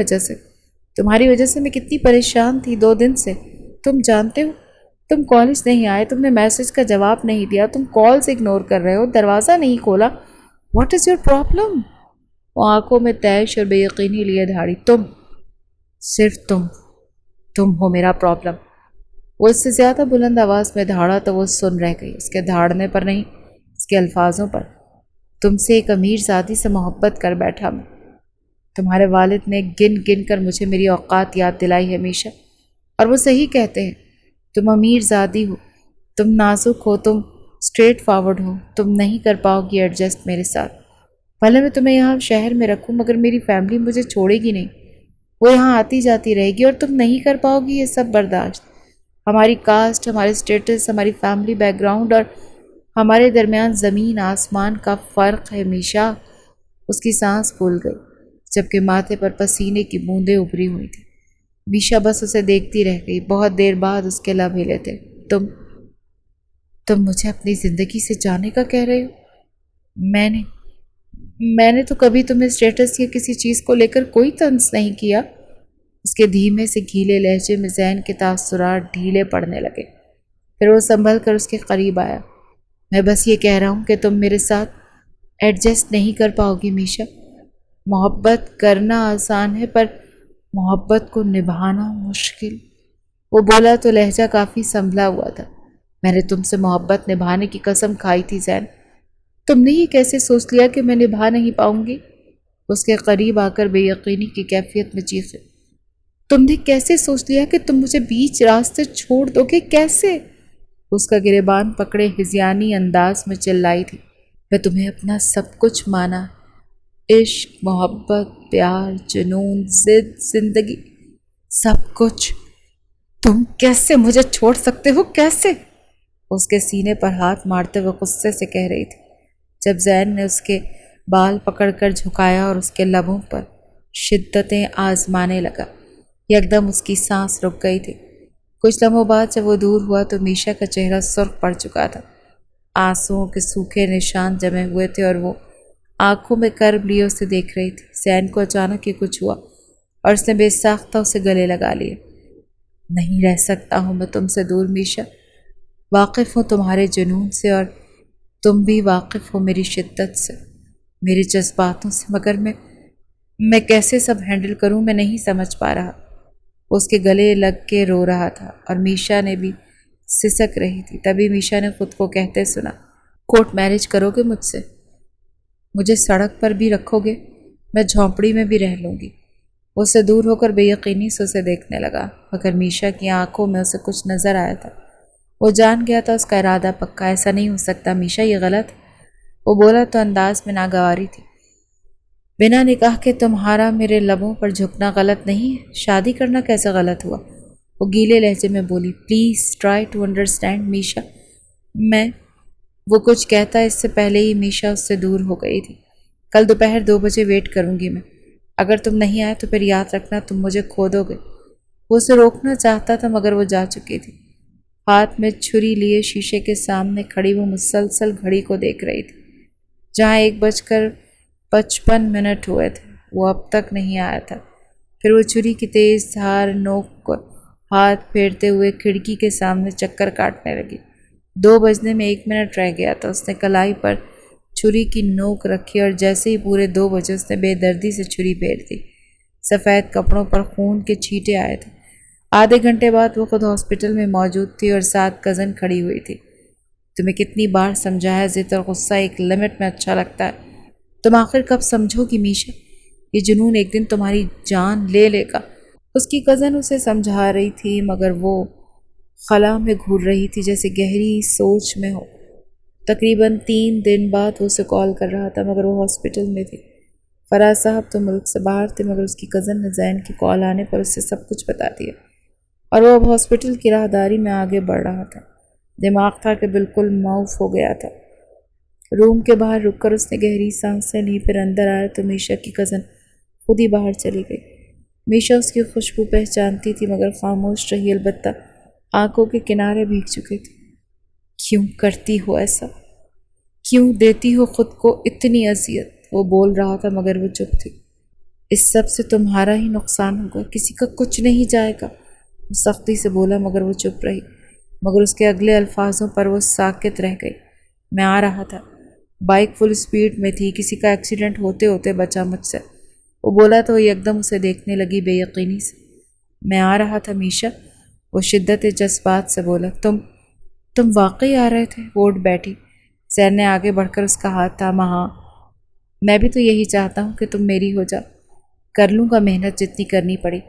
وجہ سے میں کتنی پریشان تھی 2 دن سے۔ تم جانتے ہو تم کالج نہیں آئے، تم نے میسج کا جواب نہیں دیا، تم کالز اگنور کر رہے ہو، دروازہ نہیں کھولا۔ What is your problem? وہ آنکھوں میں تیش اور بے یقینی لیے دھاڑی، صرف تم ہو میرا پرابلم۔ وہ اس سے زیادہ بلند آواز میں دھاڑا تو وہ سن رہ گئی، اس کے دھاڑنے پر نہیں، اس کے الفاظوں پر۔ تم سے ایک امیر زادی سے محبت کر بیٹھا میں۔ تمہارے والد نے گن گن کر مجھے میری اوقات یاد دلائی ہے میشا، اور وہ صحیح کہتے ہیں۔ تم امیر زادی ہو، تم نازک ہو، تم اسٹریٹ فارورڈ ہو، تم نہیں کر پاؤ گی ایڈجسٹ میرے ساتھ۔ بھلے میں تمہیں یہاں شہر میں رکھوں مگر میری فیملی مجھے چھوڑے گی نہیں، وہ یہاں آتی جاتی رہے گی، اور تم نہیں کر پاؤ گی یہ سب برداشت۔ ہماری کاسٹ، ہمارے اسٹیٹس، ہماری فیملی بیک گراؤنڈ اور ہمارے درمیان زمین آسمان کا فرق ہے میشا۔ اس کی سانس پھول گئی جبکہ ماتھے پر پسینے کی بوندیں ابھری ہوئی تھیں۔ میشا بس اسے دیکھتی رہ گئی۔ بہت دیر بعد اس کے لب ہلے تھے۔ تم مجھے اپنی زندگی سے جانے کا کہہ رہے ہو؟ میں نے تو کبھی تمہیں اسٹیٹس یا کسی چیز کو لے کر کوئی طنز نہیں کیا۔ اس کے دھیمے سے گھیلے لہجے میں زین کے تاثرات ڈھیلے پڑنے لگے۔ پھر وہ سنبھل کر اس کے قریب آیا۔ میں بس یہ کہہ رہا ہوں کہ تم میرے ساتھ ایڈجسٹ نہیں کر پاؤ گی میشا۔ محبت کرنا آسان ہے پر محبت کو نبھانا مشکل۔ وہ بولا تو لہجہ کافی سنبھلا ہوا تھا۔ میں نے تم سے محبت نبھانے کی قسم کھائی تھی زین۔ تم نے یہ کیسے سوچ لیا کہ میں نبھا نہیں پاؤں گی؟ اس کے قریب آ کر بے یقینی کی کیفیت میں چیخے، تم نے کیسے سوچ لیا کہ تم مجھے بیچ راستے چھوڑ دو گے؟ کیسے؟ اس کا گریبان پکڑے ہذیانی انداز میں چلائی تھی، میں تمہیں اپنا سب کچھ مانا، عشق، محبت، پیار، جنون، ضد، زندگی، سب کچھ۔ تم کیسے مجھے چھوڑ سکتے ہو؟ کیسے؟ اس کے سینے پر ہاتھ مارتے ہوئے غصے سے کہہ رہی تھی جب زین نے اس کے بال پکڑ کر جھکایا اور اس کے لبوں پر شدتیں آزمانے لگا۔ یکدم اس کی سانس رک گئی تھی۔ کچھ لمحوں بعد جب وہ دور ہوا تو میشا کا چہرہ سرخ پڑ چکا تھا، آنسوؤں کے سوکھے نشان جمے ہوئے تھے اور وہ آنکھوں میں کرب لیے اسے دیکھ رہی تھی۔ زین کو اچانک یہ کچھ ہوا اور اس نے بے ساختہ اسے گلے لگا لیے۔ نہیں رہ سکتا ہوں میں تم سے دور میشا، واقف ہوں تمہارے جنون سے اور تم بھی واقف ہو میری شدت سے، میرے جذباتوں سے، مگر میں کیسے سب ہینڈل کروں میں نہیں سمجھ پا رہا۔ اس کے گلے لگ کے رو رہا تھا اور میشا نے بھی سسک رہی تھی۔ تبھی میشا نے خود کو کہتے سنا، کورٹ میرج کرو گے مجھ سے؟ مجھے سڑک پر بھی رکھو گے؟ میں جھونپڑی میں بھی رہ لوں گی۔ اس سے دور ہو کر بے یقینی سے اسے دیکھنے لگا، مگر میشا کی آنکھوں میں اسے کچھ نظر آیا تھا۔ وہ جان گیا تھا اس کا ارادہ پکا، ایسا نہیں ہو سکتا میشا، یہ غلط ہے۔ وہ بولا تو انداز میں ناگواری تھی، بنا نکاح کے تمہارا میرے لبوں پر جھکنا غلط نہیں ہے، شادی کرنا کیسے غلط ہوا؟ وہ گیلے لہجے میں بولی، پلیز ٹرائی ٹو انڈرسٹینڈ میشا۔ وہ کچھ کہتا اس سے پہلے ہی میشا اس سے دور ہو گئی تھی۔ کل دوپہر 2 بجے ویٹ کروں گی میں، اگر تم نہیں آئے تو پھر یاد رکھنا تم مجھے کھو دو گے۔ وہ اسے روکنا چاہتا تھا مگر وہ جا چکی تھی۔ ہاتھ میں چھری لیے شیشے کے سامنے کھڑی وہ مسلسل گھڑی کو دیکھ رہی تھی، جہاں 1:55 ہوئے تھے، وہ اب تک نہیں آیا تھا۔ پھر وہ چھری کی تیز دھار نوک کو ہاتھ پھیرتے ہوئے کھڑکی کے سامنے چکر کاٹنے لگی۔ 2 بجنے میں 1 منٹ رہ گیا تھا۔ اس نے کلائی پر چھری کی نوک رکھی اور جیسے ہی پورے 2 بجے اس نے بے دردی سے چھری پھیر دی۔ سفید کپڑوں پر خون کے چھینٹے آئے تھے۔ آدھے گھنٹے بعد وہ خود ہاسپٹل میں موجود تھی اور ساتھ کزن کھڑی ہوئی تھی۔ تمہیں کتنی بار سمجھایا ضد اور غصہ ایک لمٹ میں اچھا لگتا ہے، تم آخر کب سمجھو گی میشا؟ یہ جنون ایک دن تمہاری جان لے لے گا۔ اس کی کزن اسے سمجھا رہی تھی مگر وہ خلا میں گھور رہی تھی جیسے گہری سوچ میں ہو۔ تقریباً 3 دن بعد وہ اسے کال کر رہا تھا مگر وہ ہاسپٹل میں تھی۔ فراز صاحب تو ملک سے باہر تھے مگر اس کی کزن نے زین کی کال آنے پر اسے سب کچھ بتا دیا اور وہ اب ہاسپٹل کی راہداری میں آگے بڑھ رہا تھا۔ دماغ تھا کہ بالکل معاف ہو گیا تھا۔ روم کے باہر رک کر اس نے گہری سانسیں لی، پھر اندر آیا تو میشا کی کزن خود ہی باہر چلی گئی۔ میشا اس کی خوشبو پہچانتی تھی مگر خاموش رہی، البتہ آنکھوں کے کنارے بھیگ چکے تھے۔ کیوں کرتی ہو ایسا؟ کیوں دیتی ہو خود کو اتنی اذیت؟ وہ بول رہا تھا مگر وہ چپ تھی۔ اس سب سے تمہارا ہی نقصان ہوگا، کسی کا کچھ نہیں جائے گا، وہ سختی سے بولا مگر وہ چپ رہی۔ مگر اس کے اگلے الفاظوں پر وہ ساکت رہ گئی۔ میں آ رہا تھا، بائک فل اسپیڈ میں تھی، کسی کا ایکسیڈنٹ ہوتے ہوتے بچا مجھ سے، وہ بولا تو وہ یکدم اسے دیکھنے لگی بے یقینی سے۔ میں آ رہا تھا میشا، وہ شدت جذبات سے بولا۔ تم واقعی آ رہے تھے؟ وہ اٹھ بیٹھی۔ زین نے آگے بڑھ کر اس کا ہاتھ تھاما۔ ہاں، میں بھی تو یہی چاہتا ہوں کہ تم میری ہو جاؤ، کر لوں گا محنت جتنی کرنی پڑی،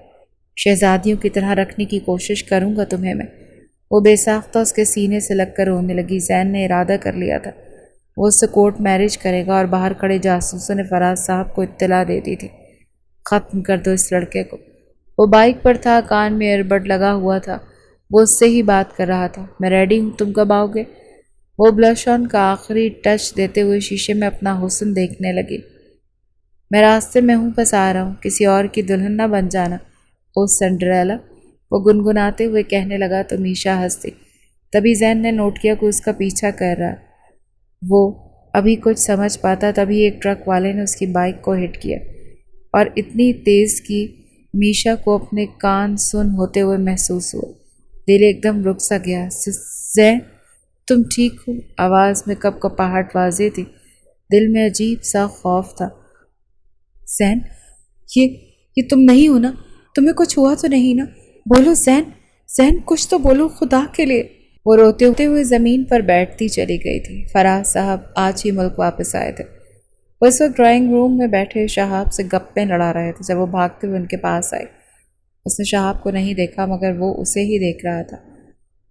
شہزادیوں کی طرح رکھنے کی کوشش کروں گا تمہیں میں۔ وہ بے ساختہ اس کے سینے سے لگ کر رونے لگی۔ زین نے ارادہ کر لیا تھا وہ اس سے کورٹ میرج کرے گا اور باہر کھڑے جاسوسوں نے فراز صاحب کو اطلاع دے دی تھی۔ ختم کر دو اس لڑکے کو۔ وہ بائک پر تھا، کان میں ایئر بڈ لگا ہوا تھا، وہ اس سے ہی بات کر رہا تھا۔ میں ریڈی ہوں، تم کب آؤ گے؟ وہ بلش آن کا آخری ٹچ دیتے ہوئے شیشے میں اپنا حسن دیکھنے لگی۔ میں راستے میں ہوں، بس آ رہا ہوں، کسی اور کی دلہن نہ بن جانا او سنڈریلا، وہ گنگناتے ہوئے کہنے لگا تو میشا ہنس دی۔ تبھی زین نے نوٹ کیا کہ اس کا پیچھا کر رہا۔ وہ ابھی کچھ سمجھ پاتا تبھی ایک ٹرک والے نے اس کی بائک کو ہٹ کیا اور اتنی تیز کی میشا کو اپنے کان سن ہوتے ہوئے محسوس ہوا۔ دل ایک دم رک سا گیا۔ زین تم ٹھیک ہو؟ آواز میں کپ کپاہٹ واضح تھی، دل میں عجیب سا خوف تھا۔ زین یہ تم نہیں ہو نا؟ تمہیں کچھ ہوا تو نہیں نا؟ بولو زین، زین کچھ تو بولو خدا کے لیے۔ وہ روتے ہوئے زمین پر بیٹھتی چلی گئی تھی۔ فراز صاحب آج ہی ملک واپس آئے تھے۔ وہ اس وقت ڈرائنگ روم میں بیٹھے شہاب سے گپیں لڑا رہے تھے جب وہ بھاگتے ہوئے ان کے پاس آئے۔ اس نے شہاب کو نہیں دیکھا مگر وہ اسے ہی دیکھ رہا تھا۔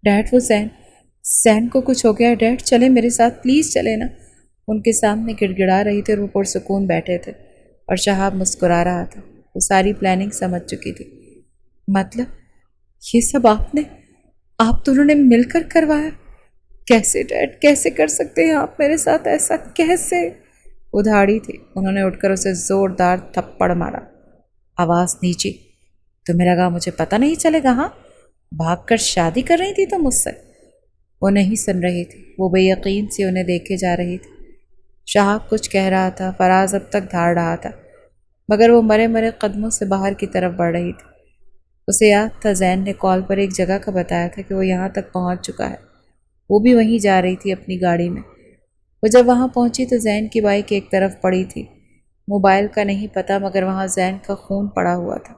ڈیڈ، وہ زین کو کچھ ہو گیا ہے ڈیڈ، چلے میرے ساتھ پلیز، چلے نا۔ ان کے سامنے گڑ گڑا رہی تھی اور وہ پرسکون بیٹھے تھے اور شہاب مسکرا رہا تھا۔ وہ ساری پلاننگ سمجھ چکی تھی۔ مطلب یہ سب آپ دونوں نے مل کر کروایا؟ کیسے ڈیڈ، کیسے کر سکتے ہیں آپ میرے ساتھ ایسا، کیسے؟ وہ دھاڑی تھی۔ انہوں نے اٹھ کر اسے زوردار تھپڑ مارا۔ آواز نیچی۔ تمہیں لگا مجھے پتہ نہیں چلے گا؟ ہاں، بھاگ کر شادی کر رہی تھی تم مجھ سے؟ وہ نہیں سن رہی تھی، وہ بے یقین سے انہیں دیکھے جا رہی تھی۔ شہاب کچھ کہہ رہا تھا، فراز اب تک دھاڑ رہا تھا مگر وہ مرے مرے قدموں سے باہر کی طرف بڑھ رہی تھی۔ اسے یاد تھا زین نے کال پر ایک جگہ کا بتایا تھا کہ وہ یہاں تک پہنچ چکا ہے، وہ بھی وہیں جا رہی تھی اپنی گاڑی میں۔ وہ جب وہاں پہنچی تو زین کی بائک ایک طرف پڑی تھی، موبائل کا نہیں پتہ مگر وہاں زین کا خون پڑا ہوا تھا۔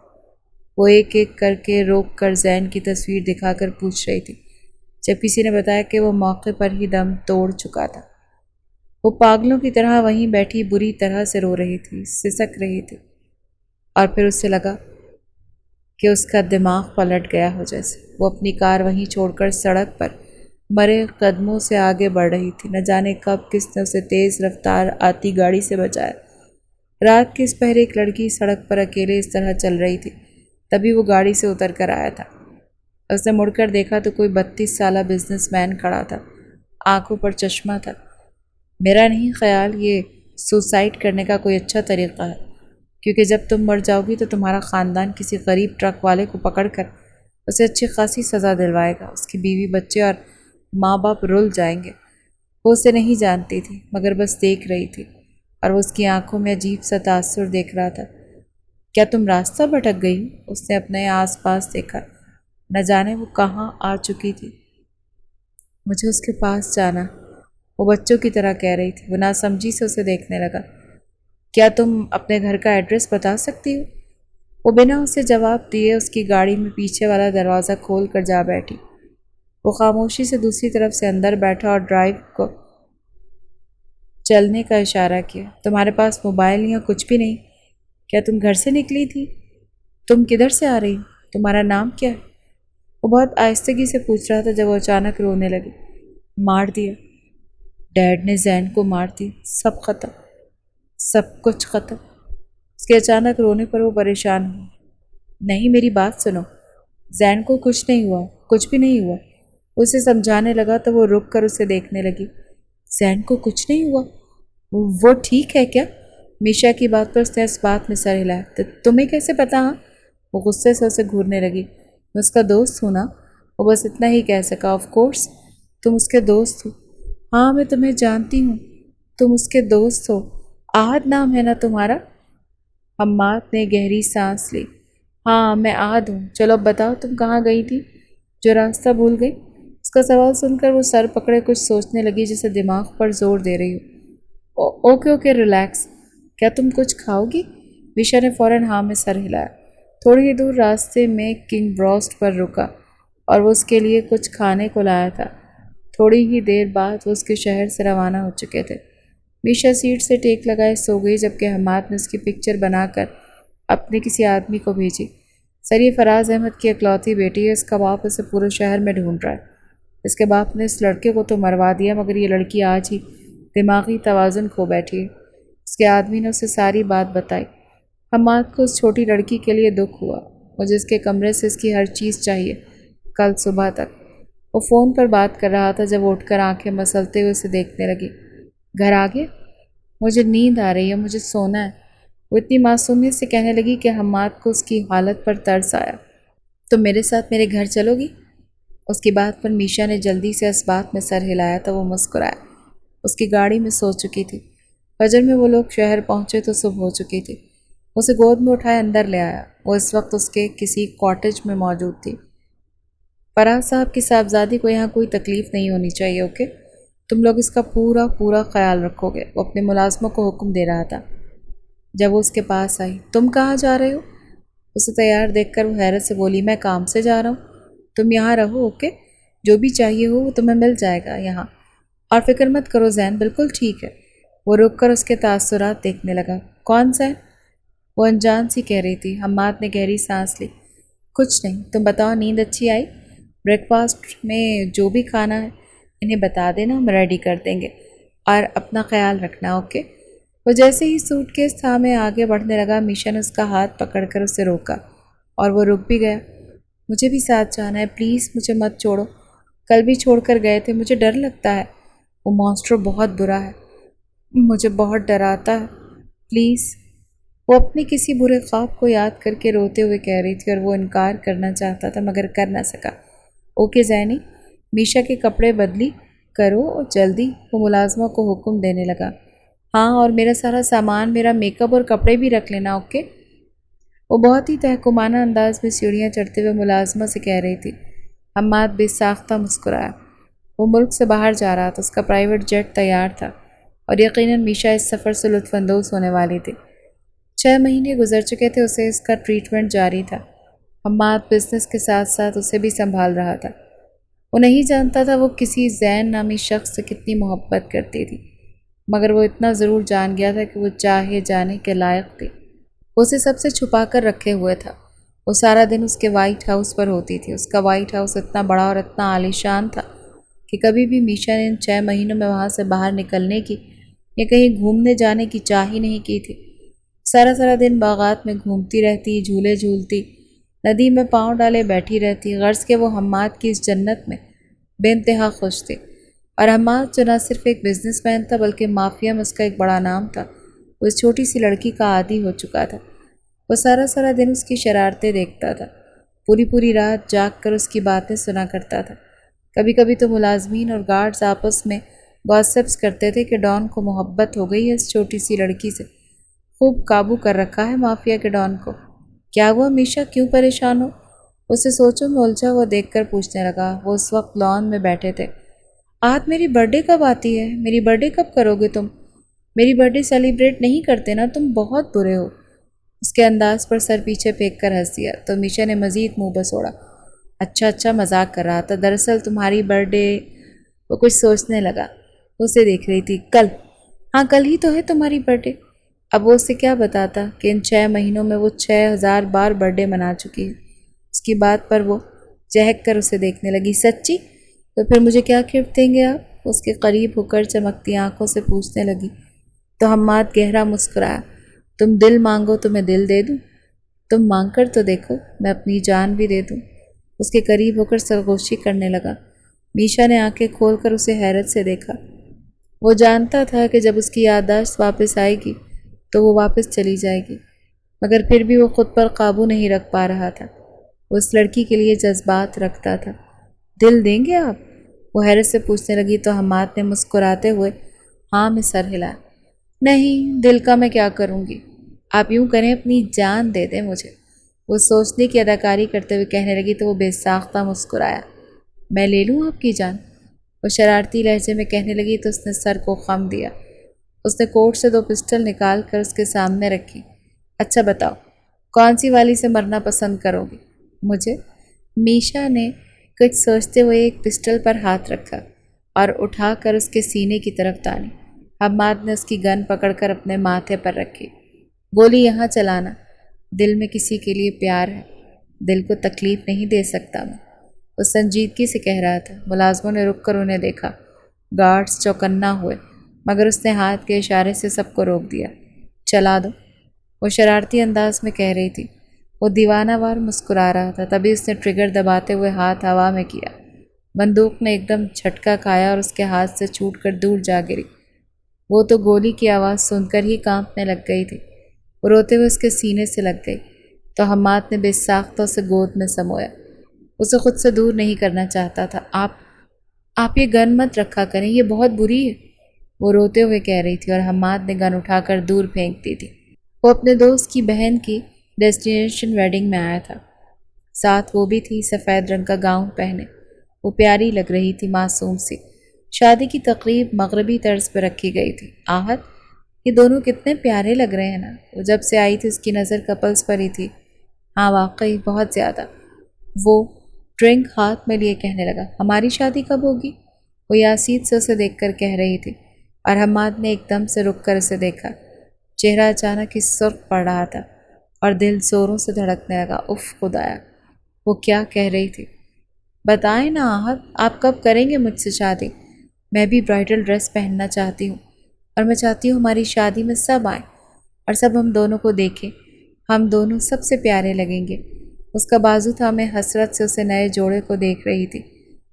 وہ ایک ایک کر کے روک کر زین کی تصویر دکھا کر پوچھ رہی تھی، جب کسی نے بتایا کہ وہ موقع پر ہی دم توڑ چکا تھا۔ وہ پاگلوں کی طرح وہیں بیٹھی بری طرح سے رو رہی تھی، سسک رہی تھی، اور پھر اسے لگا کہ اس کا دماغ پلٹ گیا ہو جیسے۔ وہ اپنی کار وہیں چھوڑ کر سڑک پر مرے قدموں سے آگے بڑھ رہی تھی۔ نہ جانے کب کس نے اسے تیز رفتار آتی گاڑی سے بچایا۔ رات کے اس پہر ایک لڑکی سڑک پر اکیلے اس طرح چل رہی تھی، تبھی وہ گاڑی سے اتر کر آیا تھا۔ اس نے مڑ کر دیکھا تو کوئی 32 سالہ بزنس مین کھڑا تھا، آنکھوں پر چشمہ تھا۔ میرا نہیں خیال یہ سوسائڈ کرنے کا کوئی اچھا طریقہ ہے، کیونکہ جب تم مر جاؤ گی تو تمہارا خاندان کسی غریب ٹرک والے کو پکڑ کر اسے اچھی خاصی سزا دلوائے گا، اس کی بیوی بچے اور ماں باپ رل جائیں گے۔ وہ اسے نہیں جانتی تھی مگر بس دیکھ رہی تھی اور وہ اس کی آنکھوں میں عجیب سا تاثر دیکھ رہا تھا۔ کیا تم راستہ بھٹک گئی؟ اس نے اپنے آس پاس دیکھا، نہ جانے وہ کہاں آ چکی تھی۔ مجھے اس کے پاس جانا، وہ بچوں کی طرح کہہ رہی تھی۔ وہ ناسمجھی سے اسے دیکھنے لگا۔ کیا تم اپنے گھر کا ایڈریس بتا سکتی ہو؟ وہ بنا اسے جواب دیے اس کی گاڑی میں پیچھے والا دروازہ کھول کر جا بیٹھی۔ وہ خاموشی سے دوسری طرف سے اندر بیٹھا اور ڈرائیو کو چلنے کا اشارہ کیا۔ تمہارے پاس موبائل یا کچھ بھی نہیں؟ کیا تم گھر سے نکلی تھی؟ تم کدھر سے آ رہی؟ تمہارا نام کیا ہے؟ وہ بہت آہستگی سے پوچھ رہا تھا جب وہ اچانک رونے لگی۔ مار دیا، ڈیڈ نے زین کو مار دی، سب ختم، سب کچھ ختم۔ اس کے اچانک رونے پر وہ پریشان ہوا۔ نہیں، میری بات سنو، زین کو کچھ نہیں ہوا، کچھ بھی نہیں ہوا۔ اسے سمجھانے لگا تو وہ رک کر اسے دیکھنے لگی۔ زین کو کچھ نہیں ہوا؟ وہ ٹھیک ہے کیا؟ میشا کی بات پر اس نے اس بات میں سر ہلایا۔ تو تمہیں کیسے پتا؟ ہاں، وہ غصے سے اسے گھورنے لگی۔ میں اس کا دوست ہوں نا، وہ بس اتنا ہی کہہ سکا۔ آف کورس تم اس کے دوست ہو۔ ہاں، میں تمہیں جانتی ہوں، تم اس کے دوست ہو۔ عہد نام ہے نا تمہارا؟ حماد نے گہری سانس لی۔ ہاں، میں عہد ہوں۔ چلو اب بتاؤ، تم کہاں گئی تھی جو راستہ بھول گئی؟ اس کا سوال سن کر وہ سر پکڑے کچھ سوچنے لگی، جیسے دماغ پر زور دے رہی ہو۔ Okay okay, relax. کیا تم کچھ کھاؤ گی؟ میشا نے فوراً ہاں میں سر ہلایا۔ تھوڑی ہی دور راستے میں کنگ بروسٹ پر رکا اور وہ اس کے لیے کچھ کھانے کو لایا تھا۔ تھوڑی ہی دیر بعد وہ اس کے شہر سے روانہ ہو چکے تھے۔ میشا سیٹ سے ٹیک لگائے سو گئی، جبکہ حماد نے اس کی پکچر بنا کر اپنے کسی آدمی کو بھیجی۔ سر، یہ فراز احمد کی اکلوتی بیٹی ہے، اس کا باپ اسے پورے شہر میں ڈھونڈ رہا ہے۔ اس کے باپ نے اس لڑکے کو تو مروا دیا، مگر یہ لڑکی آج ہی دماغی توازن کھو بیٹھی ہے۔ اس کے آدمی نے اسے ساری بات بتائی۔ حماد کو اس چھوٹی لڑکی کے لیے دکھ ہوا۔ مجھے اس کے کمرے سے اس کی ہر چیز چاہیے، کل صبح تک۔ وہ فون پر بات کر رہا تھا جب اٹھ کر آنکھیں مسلتے ہوئے اسے دیکھنے لگی۔ گھر آ گئے؟ مجھے نیند آ رہی ہے، مجھے سونا ہے، وہ اتنی معصومیت سے کہنے لگی کہ حماد کو اس کی حالت پر ترس آیا۔ تم میرے ساتھ میرے گھر چلو گی؟ اس کی بات پر میشا نے جلدی سے اس بات میں سر ہلایا تو وہ مسکرایا۔ اس کی گاڑی میں سو چکی تھی۔ فجر میں وہ لوگ شہر پہنچے تو صبح ہو چکی تھی۔ اسے گود میں اٹھائے اندر لے آیا۔ وہ اس وقت اس کے کسی کاٹیج میں موجود تھی۔ فراز صاحب کی صاحبزادی کو یہاں کوئی تکلیف نہیں ہونی چاہیے، اوکے؟ تم لوگ اس کا پورا خیال رکھو گے، وہ اپنے ملازموں کو حکم دے رہا تھا۔ جب وہ اس کے پاس آئی، تم کہاں جا رہے ہو؟ اسے تیار دیکھ کر وہ حیرت سے بولی، میں کام سے جا رہا ہوں، تم یہاں رہو، اوکے؟ جو بھی چاہیے ہو وہ تمہیں مل جائے گا یہاں، اور فکر مت کرو زین بالکل ٹھیک ہے۔ وہ رک کر اس کے تاثرات دیکھنے لگا۔ کون زین؟ وہ انجان سی کہہ رہی تھی۔ حماد نے گہری سانس لی۔ کچھ نہیں، تم بتاؤ، نیند اچھی آئی؟ بریک فاسٹ میں جو بھی کھانا ہے انہیں بتا دینا، ہم ریڈی کر دیں گے، اور اپنا خیال رکھنا، اوکے؟ وہ جیسے ہی سوٹ کیس تھامے آگے بڑھنے لگا، میشا نے اس کا ہاتھ پکڑ کر اسے روکا، اور وہ رک بھی گیا۔ مجھے بھی ساتھ جانا ہے، پلیز مجھے مت چھوڑو، کل بھی چھوڑ کر گئے تھے، مجھے ڈر لگتا ہے، وہ مانسٹر بہت برا ہے، مجھے بہت ڈراتا ہے، پلیز۔ وہ اپنے کسی برے خواب کو یاد کر کے روتے ہوئے کہہ رہی تھی، اور وہ انکار کرنا چاہتا تھا مگر کر نہ سکا۔ اوکے زینی، میشا کے کپڑے بدلی کرو اور جلدی، وہ ملازمہ کو حکم دینے لگا۔ ہاں، اور میرا سارا سامان، میرا میک اپ اور کپڑے بھی رکھ لینا، اوکے؟ وہ بہت ہی تحکمانہ انداز میں سیڑھیاں چڑھتے ہوئے ملازمہ سے کہہ رہی تھی۔ حماد بے ساختہ مسکرایا۔ وہ ملک سے باہر جا رہا تھا، اس کا پرائیویٹ جیٹ تیار تھا، اور یقیناً میشا اس سفر سے لطف اندوز ہونے والی تھی۔ 6 مہینے گزر چکے تھے، اسے اس کا ٹریٹمنٹ جاری تھا۔ حماد بزنس کے ساتھ ساتھ اسے بھی سنبھال رہا تھا۔ وہ نہیں جانتا تھا وہ کسی زین نامی شخص سے کتنی محبت کرتی تھی، مگر وہ اتنا ضرور جان گیا تھا کہ وہ چاہے جانے کے لائق تھی۔ وہ اسے سب سے چھپا کر رکھے ہوئے تھا۔ وہ سارا دن اس کے وائٹ ہاؤس پر ہوتی تھی۔ اس کا وائٹ ہاؤس اتنا بڑا اور اتنا عالیشان تھا کہ کبھی بھی میشا نے ان 6 مہینوں میں وہاں سے باہر نکلنے کی یا کہیں گھومنے جانے کی چاہ ہی نہیں کی تھی۔ سارا دن باغات میں گھومتی رہتی، جھولے جھولتی، ندی میں پاؤں ڈالے بیٹھی رہتی، غرض کہ وہ حماد کی اس جنت میں بے انتہا خوش تھی۔ اور حماد جو نہ صرف ایک بزنس مین تھا بلکہ مافیا میں اس کا ایک بڑا نام تھا، وہ اس چھوٹی سی لڑکی کا عادی ہو چکا تھا۔ وہ سارا دن اس کی شرارتیں دیکھتا تھا، پوری رات جاگ کر اس کی باتیں سنا کرتا تھا۔ کبھی کبھی تو ملازمین اور گارڈز آپس میں گاسپس کرتے تھے کہ ڈان کو محبت ہو گئی ہے اس چھوٹی سی لڑکی سے، خوب قابو کر رکھا ہے مافیا کے ڈان کو۔ کیا ہوا میشا، کیوں پریشان ہو؟ اسے سوچوں میں الجھا ہوا دیکھ کر پوچھنے لگا۔ وہ اس وقت لان میں بیٹھے تھے۔ آج میری برتھ ڈے کب آتی ہے؟ میری برتھ ڈے کب کرو گے تم؟ میری برتھ ڈے سیلیبریٹ نہیں کرتے نا، تم بہت برے ہو۔ اس کے انداز پر سر پیچھے پھینک کر ہنس دیا تو میشا نے مزید منہ بسوڑا۔ اچھا مذاق کر رہا تھا، دراصل تمہاری برتھ ڈے۔ وہ کچھ سوچنے لگا، اسے دیکھ رہی تھی۔ کل؟ ہاں کل ہی تو ہے تمہاری برتھ ڈے۔ اب وہ اسے کیا بتاتا کہ ان 6 مہینوں میں وہ 6000 بار برتھ ڈے منا چکی ہے۔ اس کی بات پر وہ چہک کر اسے دیکھنے لگی۔ سچی؟ تو پھر مجھے کیا گفٹ دیں گے آپ؟ اس کے قریب ہو کر چمکتی آنکھوں سے پوچھنے لگی تو حماد گہرا مسکرایا۔ تم دل مانگو تو میں دل دے دوں، تم مانگ کر تو دیکھو، میں اپنی جان بھی دے دوں۔ اس کے قریب ہو کر سرگوشی کرنے لگا۔ میشا نے آنکھیں کھول کر اسے حیرت سے دیکھا۔ وہ جانتا تھا کہ جب اس کی یادداشت واپس آئے گی تو وہ واپس چلی جائے گی، مگر پھر بھی وہ خود پر قابو نہیں رکھ پا رہا تھا۔ وہ اس لڑکی کے لیے جذبات رکھتا تھا۔ دل دیں گے آپ؟ وہ حیرت سے پوچھنے لگی تو حماد نے مسکراتے ہوئے ہاں میں سر ہلایا۔ نہیں، دل کا میں کیا کروں گی، آپ یوں کریں اپنی جان دے دیں مجھے۔ وہ سوچنے کی اداکاری کرتے ہوئے کہنے لگی تو وہ بے ساختہ مسکرایا۔ میں لے لوں آپ کی جان؟ وہ شرارتی لہجے میں کہنے لگی تو اس نے سر کو خم دیا۔ اس نے کوٹ سے 2 پسٹل نکال کر اس کے سامنے رکھی۔ اچھا بتاؤ، کون سی والی سے مرنا پسند کرو گی؟ مجھے؟ میشا نے کچھ سوچتے ہوئے ایک پسٹل پر ہاتھ رکھا اور اٹھا کر اس کے سینے کی طرف تانی۔ حماد نے اس کی گن پکڑ کر اپنے ماتھے پر رکھی۔ گولی یہاں چلانا، دل میں کسی کے لیے پیار ہے، دل کو تکلیف نہیں دے سکتا میں، وہ سنجیدگی سے کہہ رہا تھا۔ ملازموں نے رک کر انہیں دیکھا۔ گارڈز چوکنا ہوئے، مگر اس نے ہاتھ کے اشارے سے سب کو روک دیا۔ چلا دو، وہ شرارتی انداز میں کہہ رہی تھی۔ وہ دیوانہ وار مسکرا رہا تھا، تبھی اس نے ٹریگر دباتے ہوئے ہاتھ ہوا میں کیا۔ بندوق نے ایک دم جھٹکا کھایا اور اس کے ہاتھ سے چھوٹ کر دور جا گری۔ وہ تو گولی کی آواز سن کر ہی کانپنے لگ گئی تھی۔ وہ روتے ہوئے اس کے سینے سے لگ گئی تو حماد نے بے ساختہ اسے گود میں سمویا۔ اسے خود سے دور نہیں کرنا چاہتا تھا۔ آپ یہ گن مت رکھا کریں، یہ بہت بری ہے، وہ روتے ہوئے کہہ رہی تھی اور حماد نے گن اٹھا کر دور پھینک دی تھی۔ وہ اپنے دوست کی بہن کی ڈیسٹینیشن ویڈنگ میں آیا تھا، ساتھ وہ بھی تھی سفید رنگ کا گاؤن پہنے۔ وہ پیاری لگ رہی تھی، معصوم سی۔ شادی کی تقریب مغربی طرز پہ رکھی گئی تھی۔ آہت، یہ دونوں کتنے پیارے لگ رہے ہیں نا۔ وہ جب سے آئی تھی اس کی نظر کپلز پر ہی تھی۔ ہاں واقعی بہت زیادہ۔ وہ ڈرنک ہاتھ میں لیے کہنے لگا، ہماری شادی کب ہوگی؟ وہ یاسید سے اسے دیکھ کر کہہ رہی تھی اور حماد نے ایک دم سے رک کر اسے دیکھا۔ چہرہ اچانک ہی سرخ پڑ رہا تھا اور دل زوروں سے دھڑکنے لگا۔ اف خدایا، وہ کیا کہہ رہی تھی؟ بتائیں نا آہت، آپ کب کریں گے مجھ سے شادی؟ میں بھی برائڈل ڈریس پہننا چاہتی ہوں اور میں چاہتی ہوں ہماری شادی میں سب آئیں اور سب ہم دونوں کو دیکھیں، ہم دونوں سب سے پیارے لگیں گے۔ اس کا بازو تھا، میں حسرت سے اسے نئے جوڑے کو دیکھ رہی تھی۔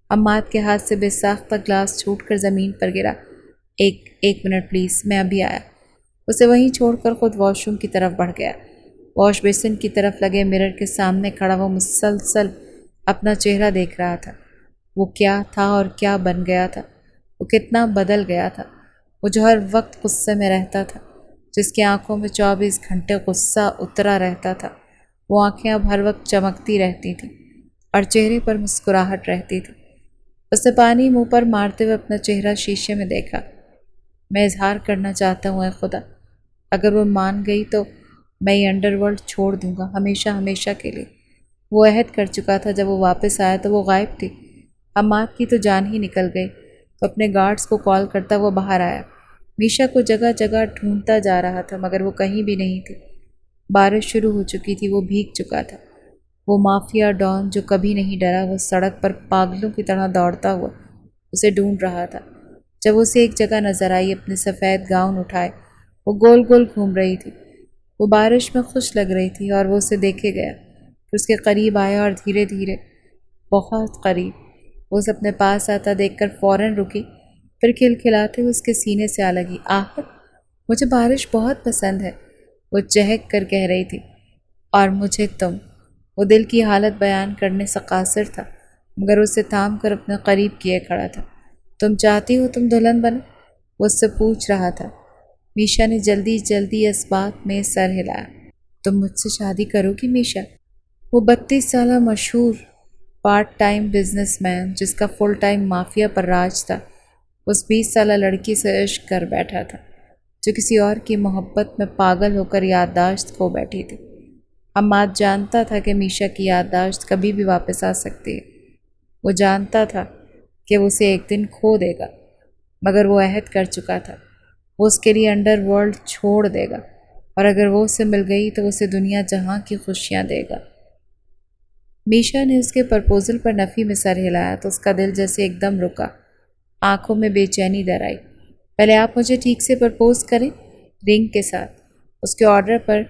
حماد کے ہاتھ سے بے ساختہ گلاس چھوٹ کر زمین پر گرا۔ ایک منٹ پلیز، میں ابھی آیا۔ اسے وہیں چھوڑ کر خود واش روم کی طرف بڑھ گیا۔ واش بیسن کی طرف لگے مرر کے سامنے کھڑا وہ مسلسل اپنا چہرہ دیکھ رہا تھا۔ وہ کیا تھا اور کیا بن گیا تھا، وہ کتنا بدل گیا تھا۔ وہ جو ہر وقت غصے میں رہتا تھا، جس کی آنکھوں میں 24 گھنٹے غصہ اترا رہتا تھا، وہ آنکھیں اب ہر وقت چمکتی رہتی تھیں اور چہرے پر مسکراہٹ رہتی تھی۔ اس نے پانی منہ پر مارتے ہوئے اپنا چہرہ شیشے میں دیکھا۔ میں اظہار کرنا چاہتا ہوں اے خدا، اگر وہ مان گئی تو میں یہ انڈر ورلڈ چھوڑ دوں گا، ہمیشہ ہمیشہ کے لیے۔ وہ عہد کر چکا تھا، جب وہ واپس آیا تو وہ غائب تھی۔ حماد کی تو جان ہی نکل گئی تو اپنے گارڈز کو کال کرتا وہ باہر آیا۔ میشا کو جگہ جگہ ڈھونڈتا جا رہا تھا مگر وہ کہیں بھی نہیں تھی۔ بارش شروع ہو چکی تھی، وہ بھیگ چکا تھا۔ وہ مافیا ڈان جو کبھی نہیں ڈرا، وہ سڑک پر پاگلوں کی طرح دوڑتا ہوا اسے ڈھونڈ رہا تھا۔ جب اسے ایک جگہ نظر آئی، اپنے سفید گاؤن اٹھائے وہ گول گول گھوم رہی تھی۔ وہ بارش میں خوش لگ رہی تھی اور وہ اسے دیکھے گیا، پھر اس کے قریب آیا اور دھیرے دھیرے، بہت قریب، وہ اسے اپنے پاس آتا دیکھ کر فوراً رکی، پھر کھلکھلاتے ہوئے اس کے سینے سے آ لگی۔ آہت، مجھے بارش بہت پسند ہے، وہ چہک کر کہہ رہی تھی۔ اور مجھے تم۔ وہ دل کی حالت بیان کرنے سے قاصر تھا مگر اسے تھام کر اپنے قریب کیے کھڑا تھا۔ تم چاہتی ہو تم دلہن بنو؟ وہ اس سے پوچھ رہا تھا۔ میشا نے جلدی جلدی اس بات میں سر ہلایا۔ تم مجھ سے شادی کرو گی میشا؟ وہ 32 سالہ مشہور پارٹ ٹائم بزنس مین جس کا فل ٹائم مافیا پر راج تھا، اس 20 سالہ لڑکی سے عشق کر بیٹھا تھا جو کسی اور کی محبت میں پاگل ہو کر یادداشت کھو بیٹھی تھی۔ حماد جانتا تھا کہ میشا کی یادداشت کبھی بھی واپس آ سکتی ہے۔ وہ جانتا تھا کہ وہ اسے ایک دن کھو دے گا، مگر وہ عہد کر چکا تھا وہ اس کے لیے انڈر ورلڈ چھوڑ دے گا، اور اگر وہ اسے مل گئی تو اسے دنیا جہاں کی خوشیاں دے گا۔ میشا نے اس کے پرپوزل پر نفی میں سر ہلایا تو اس کا دل جیسے ایک دم رکا، آنکھوں میں بے چینی در آئی۔ پہلے آپ مجھے ٹھیک سے پرپوز کریں، رنگ کے ساتھ۔ اس کے آرڈر پر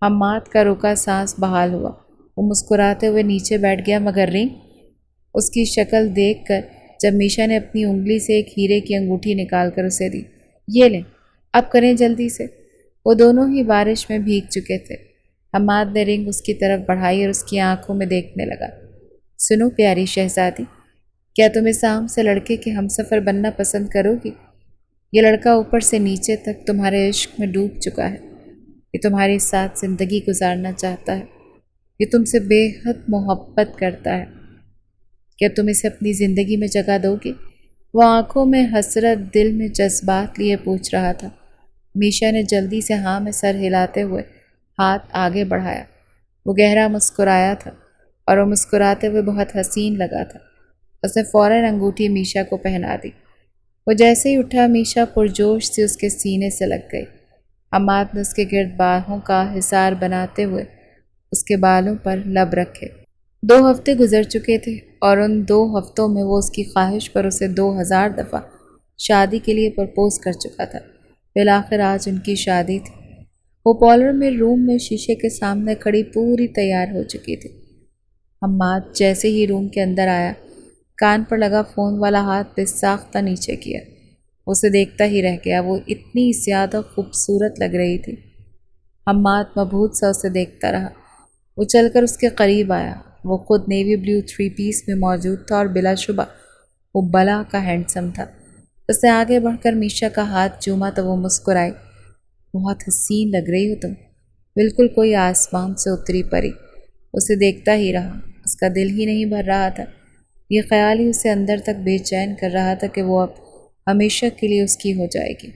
حماد کا رکا سانس بحال ہوا۔ وہ مسکراتے ہوئے نیچے بیٹھ گیا، مگر رنگ؟ اس کی شکل دیکھ کر جب میشا نے اپنی انگلی سے ایک ہیرے کی انگوٹھی نکال کر اسے دی، یہ لیں، اب کریں جلدی سے۔ وہ دونوں ہی بارش میں بھیگ چکے تھے۔ حماد نے رنگ اس کی طرف بڑھائی اور اس کی آنکھوں میں دیکھنے لگا۔ سنو پیاری شہزادی، کیا تم اس عام سے لڑکے کے ہمسفر بننا پسند کرو گی؟ یہ لڑکا اوپر سے نیچے تک تمہارے عشق میں ڈوب چکا ہے۔ یہ تمہارے ساتھ زندگی گزارنا چاہتا ہے۔ یہ تم سے بے حد محبت کرتا ہے۔ کیا تم اسے اپنی زندگی میں جگہ دو گی؟ وہ آنکھوں میں حسرت، دل میں جذبات لیے پوچھ رہا تھا۔ میشا نے جلدی سے ہاں میں سر ہلاتے ہوئے ہاتھ آگے بڑھایا۔ وہ گہرا مسکرایا تھا اور وہ مسکراتے ہوئے بہت حسین لگا تھا۔ اس نے فوراً انگوٹھی میشا کو پہنا دی۔ وہ جیسے ہی اٹھا، میشا پرجوش سے اس کے سینے سے لگ گئی۔ حماد نے اس کے گرد باہوں کا حصار بناتے ہوئے اس کے بالوں پر لب رکھے۔ 2 ہفتے گزر چکے تھے اور ان 2 ہفتوں میں وہ اس کی خواہش پر اسے 2000 دفعہ شادی کے لیے پرپوز کر چکا تھا۔ بالآخر آج ان کی شادی تھی۔ وہ پارلر میں روم میں شیشے کے سامنے کھڑی پوری تیار ہو چکی تھی۔ حماد جیسے ہی روم کے اندر آیا، کان پر لگا فون والا ہاتھ بے ساختہ نیچے کیا۔ اسے دیکھتا ہی رہ گیا، وہ اتنی زیادہ خوبصورت لگ رہی تھی۔ حماد مبہوت سا اسے دیکھتا رہا۔ وہ چل کر اس کے قریب آیا۔ وہ خود نیوی بلیو 3 پیس میں موجود تھا اور بلا شبہ وہ بلا کا ہینڈسم تھا۔ اس نے آگے بڑھ کر میشا کا ہاتھ چوما تو وہ مسکرائی۔ بہت حسین لگ رہی ہو تم، بالکل کوئی آسمان سے اتری پری۔ اسے دیکھتا ہی رہا، اس کا دل ہی نہیں بھر رہا تھا۔ یہ خیال ہی اسے اندر تک بے چین کر رہا تھا کہ وہ اب ہمیشہ کے لیے اس کی ہو جائے گی۔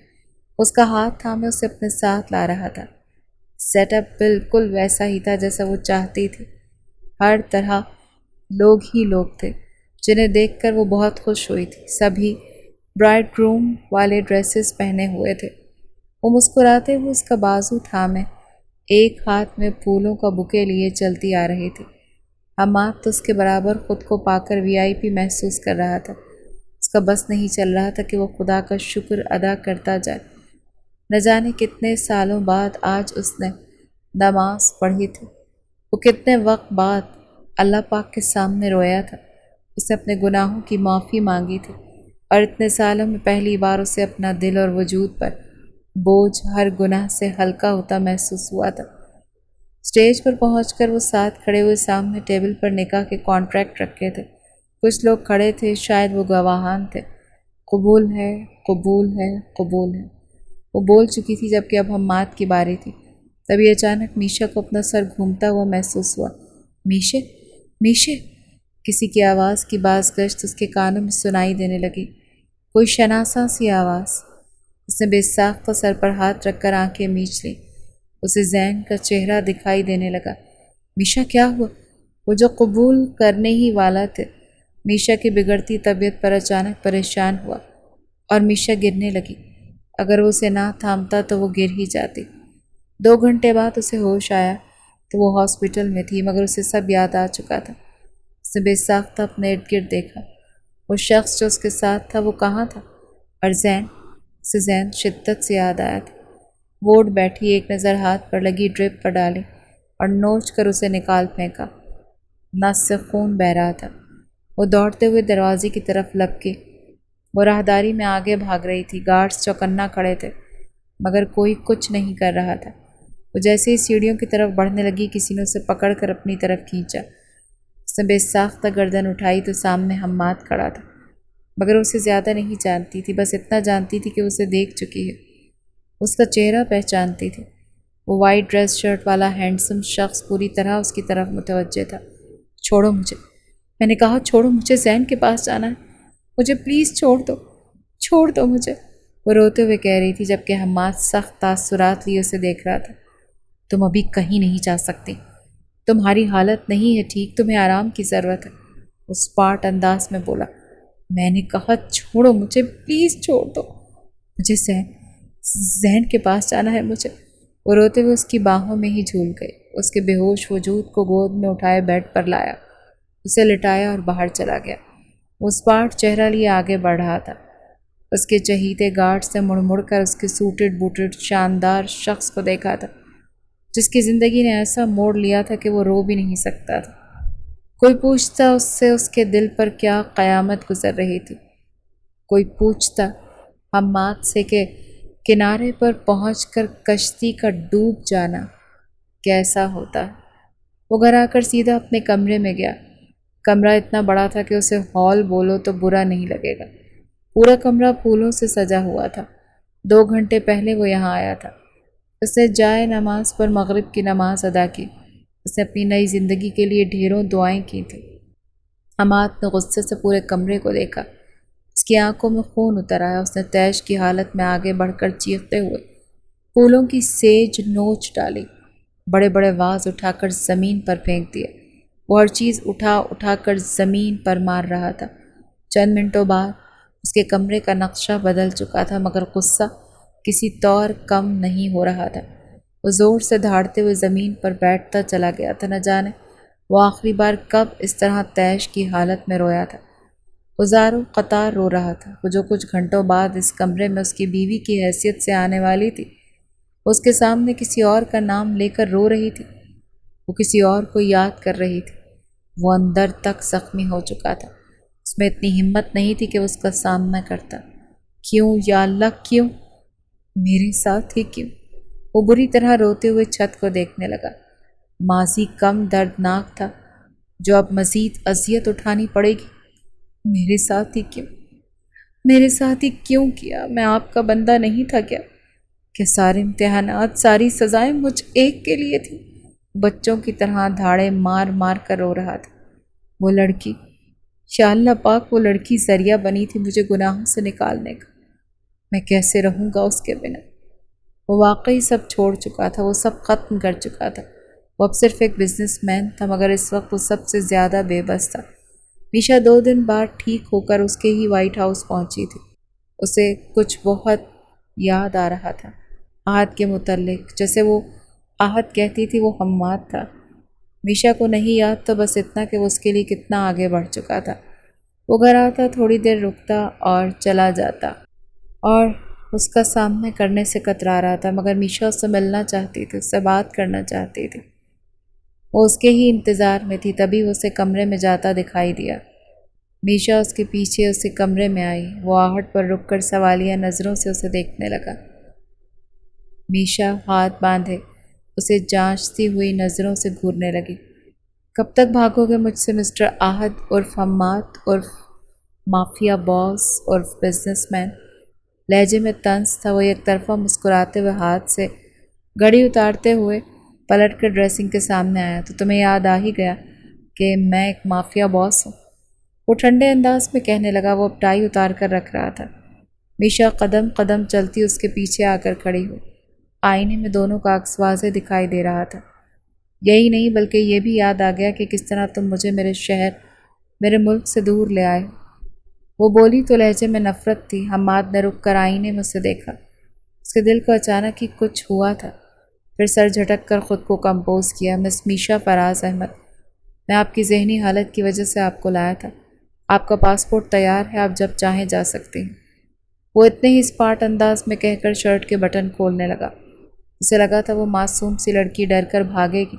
اس کا ہاتھ تھامے اسے اپنے ساتھ لا رہا تھا۔ سیٹ اپ بالکل ویسا ہی تھا جیسا وہ چاہتی تھی۔ ہر طرح لوگ ہی لوگ تھے جنہیں دیکھ کر وہ بہت خوش ہوئی تھی۔ سبھی برائڈ گروم والے ڈریسز پہنے ہوئے تھے۔ وہ مسکراتے ہوئے اس کا بازو تھامے ایک ہاتھ میں پھولوں کا بکے لیے چلتی آ رہی تھی۔ حماد تو اس کے برابر خود کو پا کر VIP محسوس کر رہا تھا۔ اس کا بس نہیں چل رہا تھا کہ وہ خدا کا شکر ادا کرتا جائے۔ نہ جانے کتنے سالوں بعد آج اس نے نماز پڑھی تھی۔ وہ کتنے وقت بعد اللہ پاک کے سامنے رویا تھا۔ اس نے اپنے گناہوں کی معافی مانگی تھی اور اتنے سالوں میں پہلی بار اسے اپنا دل اور وجود پر بوجھ ہر گناہ سے ہلکا ہوتا محسوس ہوا تھا۔ اسٹیج پر پہنچ کر وہ ساتھ کھڑے ہوئے سامنے ٹیبل پر نکاح کے کانٹریکٹ رکھے تھے۔ کچھ لوگ کھڑے تھے، شاید وہ گواہان تھے۔ قبول ہے، قبول ہے، قبول ہے، وہ بول چکی تھی جبکہ اب حماد کی باری تھی۔ تبھی اچانک میشا کو اپنا سر گھومتا ہوا محسوس ہوا۔ میشے، میشے، کسی کی آواز کی باز گشت اس کے کانوں میں سنائی دینے لگی، کوئی شناسا سی آواز۔ اس نے بے ساختہ سر پر ہاتھ رکھ کر آنکھیں میچ لیں۔ اسے زین کا چہرہ دکھائی دینے لگا۔ میشا کیا ہوا؟ وہ جو قبول کرنے ہی والا تھے۔ میشا کی بگڑتی طبیعت پر اچانک پریشان ہوا اور میشا گرنے لگی۔ اگر وہ اسے نہ تھامتا تو وہ گر ہی جاتی۔ 2 گھنٹے بعد اسے ہوش آیا تو وہ ہاسپٹل میں تھی، مگر اسے سب یاد آ چکا تھا۔ اس نے بے ساختہ اپنے ارد گرد دیکھا۔ وہ شخص جو اس کے ساتھ تھا وہ کہاں تھا؟ اور زین؟ اسے زین شدت سے یاد آیا تھا۔ وہ اٹھ بیٹھی، ایک نظر ہاتھ پر لگی ڈرپ پر ڈالی اور نوچ کر اسے نکال پھینکا۔ نس سے خون بہہ رہا تھا۔ وہ دوڑتے ہوئے دروازے کی طرف لپکی۔ وہ راہداری میں آگے بھاگ رہی تھی۔ گارڈز چوکنا کھڑے تھے مگر کوئی کچھ نہیں کر رہا تھا۔ وہ جیسے ہی سیڑھیوں کی طرف بڑھنے لگی، کسی نے اسے پکڑ کر اپنی طرف کھینچا۔ اس نے بے ساختہ گردن اٹھائی تو سامنے حماد کھڑا تھا، مگر اسے زیادہ نہیں جانتی تھی، بس اتنا جانتی تھی کہ اسے دیکھ چکی ہے۔ اس کا چہرہ پہچانتی تھی۔ وہ وائٹ ڈریس شرٹ والا ہینڈسم شخص پوری طرح اس کی طرف متوجہ تھا۔ چھوڑو مجھے، میں نے کہا چھوڑو مجھے، زین کے پاس جانا ہے، مجھے پلیز چھوڑ دو مجھے۔ وہ روتے ہوئے کہہ رہی تھی جبکہ حماد سخت تاثرات لیے اسے دیکھ رہا تھا۔ تم ابھی کہیں نہیں جا سکتی، تمہاری حالت نہیں ہے ٹھیک، تمہیں آرام کی ضرورت ہے، اس پاٹ انداز میں بولا۔ میں نے کہا چھوڑو مجھے، پلیز چھوڑ دو، مجھے زین کے پاس جانا ہے مجھے۔ وہ روتے ہوئے اس کی باہوں میں ہی جھول گئے، اس کے بے ہوش وجود کو گود میں اٹھائے بیڈ پر لایا، اسے لٹایا اور باہر چلا گیا۔ وہ اسپاٹ چہرہ لیے آگے بڑھ رہا تھا، اس کے چہیتے گارڈ سے مڑ مڑ کر اس کے سوٹڈ بوٹڈ شاندار شخص کو دیکھا تھا جس کی زندگی نے ایسا موڑ لیا تھا کہ وہ رو بھی نہیں سکتا تھا۔ کوئی پوچھتا اس سے اس کے دل پر کیا قیامت گزر رہی تھی، کوئی پوچھتا حماد سے کہ کنارے پر پہنچ کر کشتی کا ڈوب جانا کیسا ہوتا۔ وہ گھر آ کر سیدھا اپنے کمرے میں گیا۔ کمرہ اتنا بڑا تھا کہ اسے ہال بولو تو برا نہیں لگے گا۔ پورا کمرہ پھولوں سے سجا ہوا تھا۔ 2 گھنٹے پہلے وہ یہاں آیا تھا۔ اس نے جائے نماز پر مغرب کی نماز ادا کی۔ اس نے اپنی نئی زندگی کے لیے ڈھیروں دعائیں کی تھیں۔ حماد نے غصے سے پورے کمرے کو دیکھا، اس کی آنکھوں میں خون اتر آیا۔ اس نے تیش کی حالت میں آگے بڑھ کر چیختے ہوئے پھولوں کی سیج نوچ ڈالی، بڑے بڑے واز اٹھا کر زمین پر پھینک دیے۔ وہ ہر چیز اٹھا اٹھا کر زمین پر مار رہا تھا۔ چند منٹوں بعد اس کے کمرے کا نقشہ بدل چکا تھا، مگر غصہ کسی طور کم نہیں ہو رہا تھا۔ وہ زور سے دھاڑتے ہوئے زمین پر بیٹھتا چلا گیا تھا۔ نہ جانے وہ آخری بار کب اس طرح تیش کی حالت میں رویا تھا۔ وہ زاروں قطار رو رہا تھا۔ وہ جو کچھ گھنٹوں بعد اس کمرے میں اس کی بیوی کی حیثیت سے آنے والی تھی، اس کے سامنے کسی اور کا نام لے کر رو رہی تھی، وہ کسی اور کو یاد کر رہی تھی۔ وہ اندر تک زخمی ہو چکا تھا، اس میں اتنی ہمت نہیں تھی کہ وہ اس کا سامنا کرتا۔ کیوں یا اللہ کیوں؟ میرے ساتھ ہی کیوں؟ وہ بری طرح روتے ہوئے چھت کو دیکھنے لگا۔ ماضی کم دردناک تھا، جو اب مزید اذیت اٹھانی پڑے گی۔ میرے ساتھ ہی کیوں؟ میرے ساتھ ہی کیوں کیا؟ میں آپ کا بندہ نہیں تھا کیا؟ کہ سارے امتحانات، ساری سزائیں مجھ ایک کے لیے تھیں؟ بچوں کی طرح دھاڑے مار مار کر رو رہا تھا۔ وہ لڑکی، یا اللہ پاک، وہ لڑکی ذریعہ بنی تھی مجھے گناہوں سے نکالنے کا۔ میں کیسے رہوں گا اس کے بنا؟ وہ واقعی سب چھوڑ چکا تھا، وہ سب ختم کر چکا تھا۔ وہ اب صرف ایک بزنس مین تھا، مگر اس وقت وہ سب سے زیادہ بے بس تھا۔ میشا 2 دن بعد ٹھیک ہو کر اس کے ہی وائٹ ہاؤس پہنچی تھی۔ اسے کچھ بہت یاد آ رہا تھا آہد کے متعلق، جیسے وہ آہد کہتی تھی وہ حماد تھا۔ میشا کو نہیں یاد تو بس اتنا کہ وہ اس کے لیے کتنا آگے بڑھ چکا تھا۔ وہ گھر آتا، تھوڑی دیر رکتا اور چلا جاتا، اور اس کا سامنا کرنے سے کترا رہا تھا، مگر میشا اس سے ملنا چاہتی تھی، اس سے بات کرنا چاہتی تھی۔ وہ اس کے ہی انتظار میں تھی، تبھی وہ اسے کمرے میں جاتا دکھائی دیا۔ میشا اس کے پیچھے اس کے کمرے میں آئی۔ وہ آہٹ پر رک کر سوالیہ نظروں سے اسے دیکھنے لگا۔ میشا ہاتھ باندھے اسے جانچتی ہوئی نظروں سے گھورنے لگی۔ کب تک بھاگو گے مجھ سے مسٹر آہد عرف حماد عرف مافیا باس عرف بزنس مین؟ لہجے میں طنز تھا۔ وہ ایک طرفہ مسکراتے ہوئے ہاتھ سے گھڑی اتارتے ہوئے پلٹ کر ڈریسنگ کے سامنے آیا۔ تو تمہیں یاد آ ہی گیا کہ میں ایک مافیا باس ہوں، وہ ٹھنڈے انداز میں کہنے لگا۔ وہ اب ٹائی اتار کر رکھ رہا تھا۔ میشا قدم قدم چلتی اس کے پیچھے آ کر کھڑی ہوئی۔ آئینے میں دونوں کا عکس واضح دکھائی دے رہا تھا۔ یہی نہیں بلکہ یہ بھی یاد آ گیا کہ کس طرح تم مجھے میرے شہر، میرے ملک سے دور لے آئے۔ وہ بولی تو لہجے میں نفرت تھی۔ حماد نے رک کر آئینے میں اسے دیکھا۔ اس کے دل کو اچانک ہی کچھ ہوا تھا، پھر سر جھٹک کر خود کو کمپوز کیا۔ مس میشا فراز احمد، میں آپ کی ذہنی حالت کی وجہ سے آپ کو لایا تھا۔ آپ کا پاسپورٹ تیار ہے، آپ جب چاہیں جا سکتی ہیں۔ وہ اتنے ہی اسپاٹ انداز میں کہہ کر شرٹ کے بٹن کھولنے لگا۔ اسے لگا تھا وہ معصوم سی لڑکی ڈر کر بھاگے گی،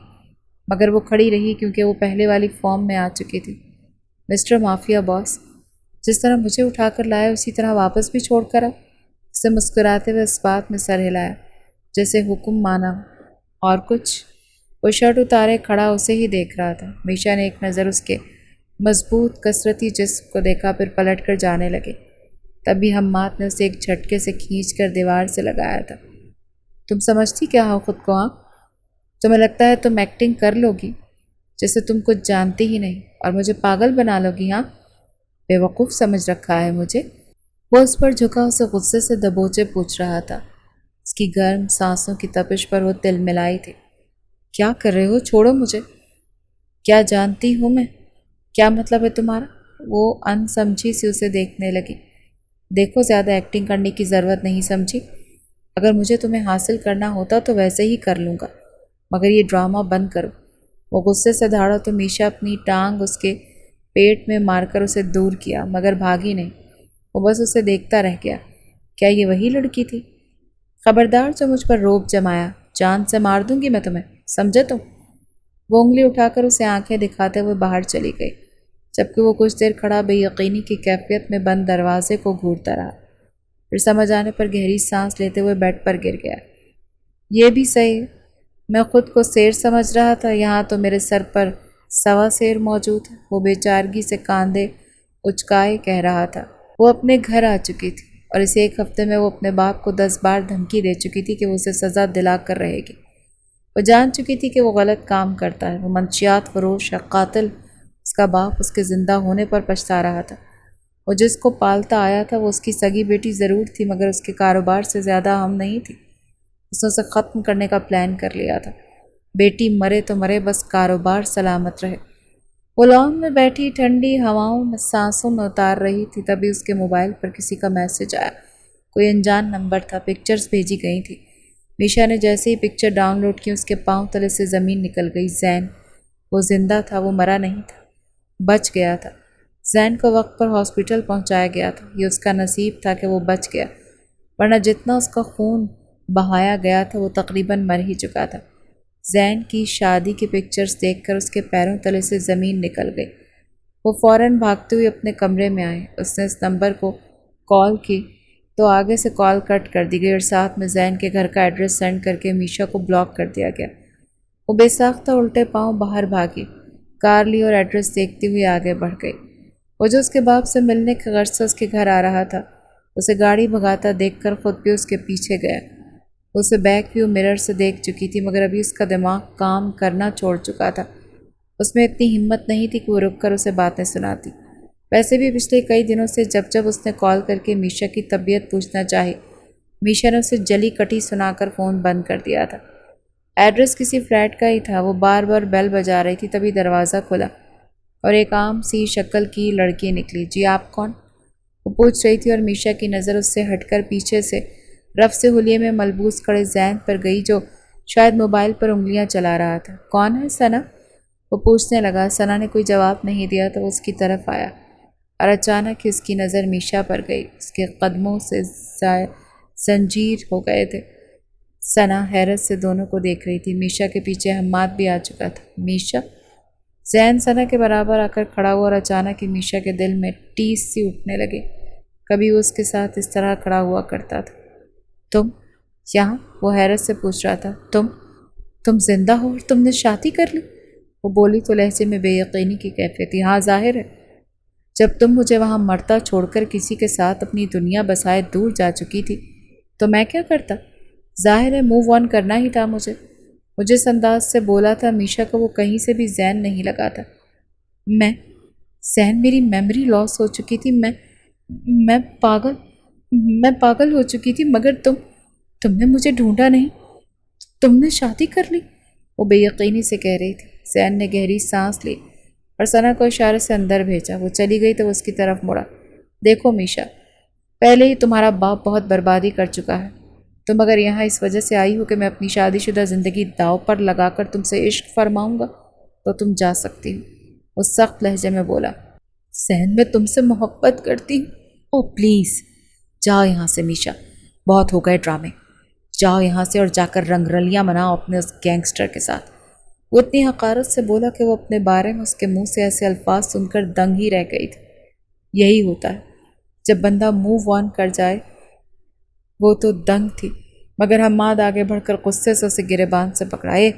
مگر وہ کھڑی رہی کیونکہ وہ پہلے والی فارم میں آ چکی تھی۔ مسٹر مافیا باس، جس طرح مجھے اٹھا کر لایا اسی طرح واپس بھی چھوڑ کر آؤ۔ اسے مسکراتے ہوئے اس بات میں سر ہلایا جیسے حکم مانا ہو۔ اور کچھ؟ وہ شرٹ اتارے کھڑا اسے ہی دیکھ رہا تھا۔ میشا نے ایک نظر اس کے مضبوط کثرتی جسم کو دیکھا، پھر پلٹ کر جانے لگے۔ تبھی حماد نے اسے ایک جھٹکے سے کھینچ کر دیوار سے لگایا تھا۔ تم سمجھتی کیا ہو خود کو؟ ہاں، تمہیں لگتا ہے تم ایکٹنگ کر لو گی جیسے تم کچھ جانتی ہی نہیں، اور مجھے پاگل بنا لو گی؟ ہاں، بے وقوف سمجھ رکھا ہے مجھے؟ وہ اس پر جھکا اسے غصے سے دبوچے پوچھ رہا تھا۔ اس کی گرم سانسوں کی تپش پر وہ تل ملائی تھی۔ کیا کر رہے ہو؟ چھوڑو مجھے۔ کیا جانتی ہوں میں؟ کیا مطلب ہے تمہارا؟ وہ ان سمجھی سی اسے دیکھنے لگی۔ دیکھو، زیادہ ایکٹنگ کرنے کی ضرورت نہیں سمجھی۔ اگر مجھے تمہیں حاصل کرنا ہوتا تو ویسے ہی کر لوں گا، مگر یہ ڈرامہ بند کرو۔ وہ غصے سے دھاڑا تو میشا اپنی ٹانگ اس کے پیٹ میں مار کر اسے دور کیا، مگر بھاگی نہیں۔ وہ بس اسے دیکھتا رہ گیا۔ کیا یہ وہی لڑکی تھی؟ خبردار جو مجھ پر روب جمایا، جان سے مار دوں گی میں تمہیں، سمجھے تم؟ وہ انگلی اٹھا کر اسے آنکھیں دکھاتے ہوئے باہر چلی گئی، جبکہ وہ کچھ دیر کھڑا بے یقینی کی کیفیت میں بند دروازے کو گھورتا رہا۔ پھر سمجھ آنے پر گہری سانس لیتے ہوئے بیڈ پر گر گیا۔ یہ بھی صحیح ہے، میں خود کو شیر سمجھ رہا تھا، یہاں تو میرے سر پر سوا شیر موجود ہے۔ وہ بے چارگی سے کاندھے اچکائے کہہ رہا تھا۔ وہ اپنے گھر آ چکی تھی اور اس ایک ہفتے میں وہ اپنے باپ کو 10 بار دھمکی دے چکی تھی کہ وہ اسے سزا دلا کر رہے گی۔ وہ جان چکی تھی کہ وہ غلط کام کرتا ہے، وہ منشیات فروش ہے، قاتل۔ اس کا باپ اس کے زندہ ہونے پر پچھتا رہا تھا۔ وہ جس کو پالتا آیا تھا وہ اس کی سگی بیٹی ضرور تھی، مگر اس کے کاروبار سے زیادہ اہم نہیں تھی۔ اس نے اسے ختم کرنے کا پلان کر لیا تھا۔ بیٹی مرے تو مرے، بس کاروبار سلامت رہے۔ وہ لان میں بیٹھی ٹھنڈی ہواؤں میں سانسوں میں اتار رہی تھی، تبھی اس کے موبائل پر کسی کا میسج آیا۔ کوئی انجان نمبر تھا، پکچرز بھیجی گئی تھی۔ میشا نے جیسے ہی پکچر ڈاؤن لوڈ کی، اس کے پاؤں تلے سے زمین نکل گئی۔ زین، وہ زندہ تھا، وہ مرا نہیں تھا، بچ گیا تھا۔ زین کو وقت پر ہاسپٹل پہنچایا گیا تھا۔ یہ اس کا نصیب تھا کہ وہ بچ گیا، ورنہ جتنا اس کا خون بہایا گیا تھا وہ تقریباً مر ہی چکا تھا۔ زین کی شادی کی پکچرز دیکھ کر اس کے پیروں تلے سے زمین نکل گئی۔ وہ فوراً بھاگتے ہوئے اپنے کمرے میں آئے۔ اس نے اس نمبر کو کال کی تو آگے سے کال کٹ کر دی گئی اور ساتھ میں زین کے گھر کا ایڈریس سینڈ کر کے میشا کو بلاک کر دیا گیا۔ وہ بے ساختہ الٹے پاؤں باہر بھاگی، کار لی اور ایڈریس دیکھتی ہوئی آگے بڑھ گئی۔ وہ جو اس کے باپ سے ملنے کے غرض سے اس کے گھر آ رہا تھا، اسے گاڑی بھگاتا دیکھ کر خود بھی اس کے پیچھے گیا۔ وہ اسے بیک ویو مرر سے دیکھ چکی تھی، مگر ابھی اس کا دماغ کام کرنا چھوڑ چکا تھا۔ اس میں اتنی ہمت نہیں تھی کہ وہ رک کر اسے باتیں سناتی۔ ویسے بھی پچھلے کئی دنوں سے جب جب اس نے کال کر کے میشا کی طبیعت پوچھنا چاہی، میشا نے اسے جلی کٹی سنا کر فون بند کر دیا تھا۔ ایڈریس کسی فلیٹ کا ہی تھا۔ وہ بار بار بیل بجا رہی تھی، تبھی دروازہ کھلا اور ایک عام سی شکل کی لڑکی نکلی۔ جی آپ کون؟ وہ پوچھ رہی تھی اور میشا کی نظر اس سے ہٹ کر پیچھے سے رف سے حلیے میں ملبوس کھڑے زین پر گئی، جو شاید موبائل پر انگلیاں چلا رہا تھا۔ کون ہے؟ ثنا؟ وہ پوچھنے لگا۔ ثنا نے کوئی جواب نہیں دیا تو وہ اس کی طرف آیا اور اچانک ہی اس کی نظر میشا پر گئی۔ اس کے قدموں سے زنجیر ہو گئے تھے۔ ثنا حیرت سے دونوں کو دیکھ رہی تھی۔ میشا کے پیچھے حماد بھی آ چکا تھا۔ میشا؟ زین ثنا کے برابر آ کر کھڑا ہوا اور اچانک ہی میشا کے دل میں ٹیس سی اٹھنے لگی۔ کبھی وہ اس کے ساتھ اس طرح کھڑا ہوا کرتا تھا۔ تم یہاں؟ وہ حیرت سے پوچھ رہا تھا۔ تم زندہ ہو اور تم نے شادی کر لی؟ وہ بولی تو لہجے میں بے یقینی کی کیفیت تھی۔ ہاں ظاہر ہے، جب تم مجھے وہاں مرتا چھوڑ کر کسی کے ساتھ اپنی دنیا بسائے دور جا چکی تھی تو میں کیا کرتا؟ ظاہر ہے موو آن کرنا ہی تھا مجھے جس انداز سے بولا تھا میشا کو وہ کہیں سے بھی زین نہیں لگا تھا۔ زین، میری میموری لاس ہو چکی تھی، میں پاگل ہو چکی تھی، مگر تم نے مجھے ڈھونڈا نہیں، تم نے شادی کر لی، وہ بے یقینی سے کہہ رہی تھی۔ زین نے گہری سانس لی اور ثنا کو اشارے سے اندر بھیجا۔ وہ چلی گئی تو وہ اس کی طرف مڑا۔ دیکھو میشا، پہلے ہی تمہارا باپ بہت بربادی کر چکا ہے، تم اگر یہاں اس وجہ سے آئی ہو کہ میں اپنی شادی شدہ زندگی داؤ پر لگا کر تم سے عشق فرماؤں گا تو تم جا سکتی ہو، وہ سخت لہجے میں بولا۔ زین، میں تم سے محبت کرتی ہوں، او پلیز جاؤ یہاں سے میشا، بہت ہو گئے ڈرامے، جاؤ یہاں سے اور جا کر رنگ رلیاں مناؤ اپنے اس گینگسٹر کے ساتھ۔ وہ اتنی حقارت سے بولا کہ وہ اپنے بارے میں اس کے منہ سے ایسے الفاظ سن کر دنگ ہی رہ گئی تھی۔ یہی ہوتا ہے جب بندہ موو آن کر جائے۔ وہ تو دنگ تھی، مگر حماد آگے بڑھ کر غصے سے اسے گریبان سے پکڑا۔ اے،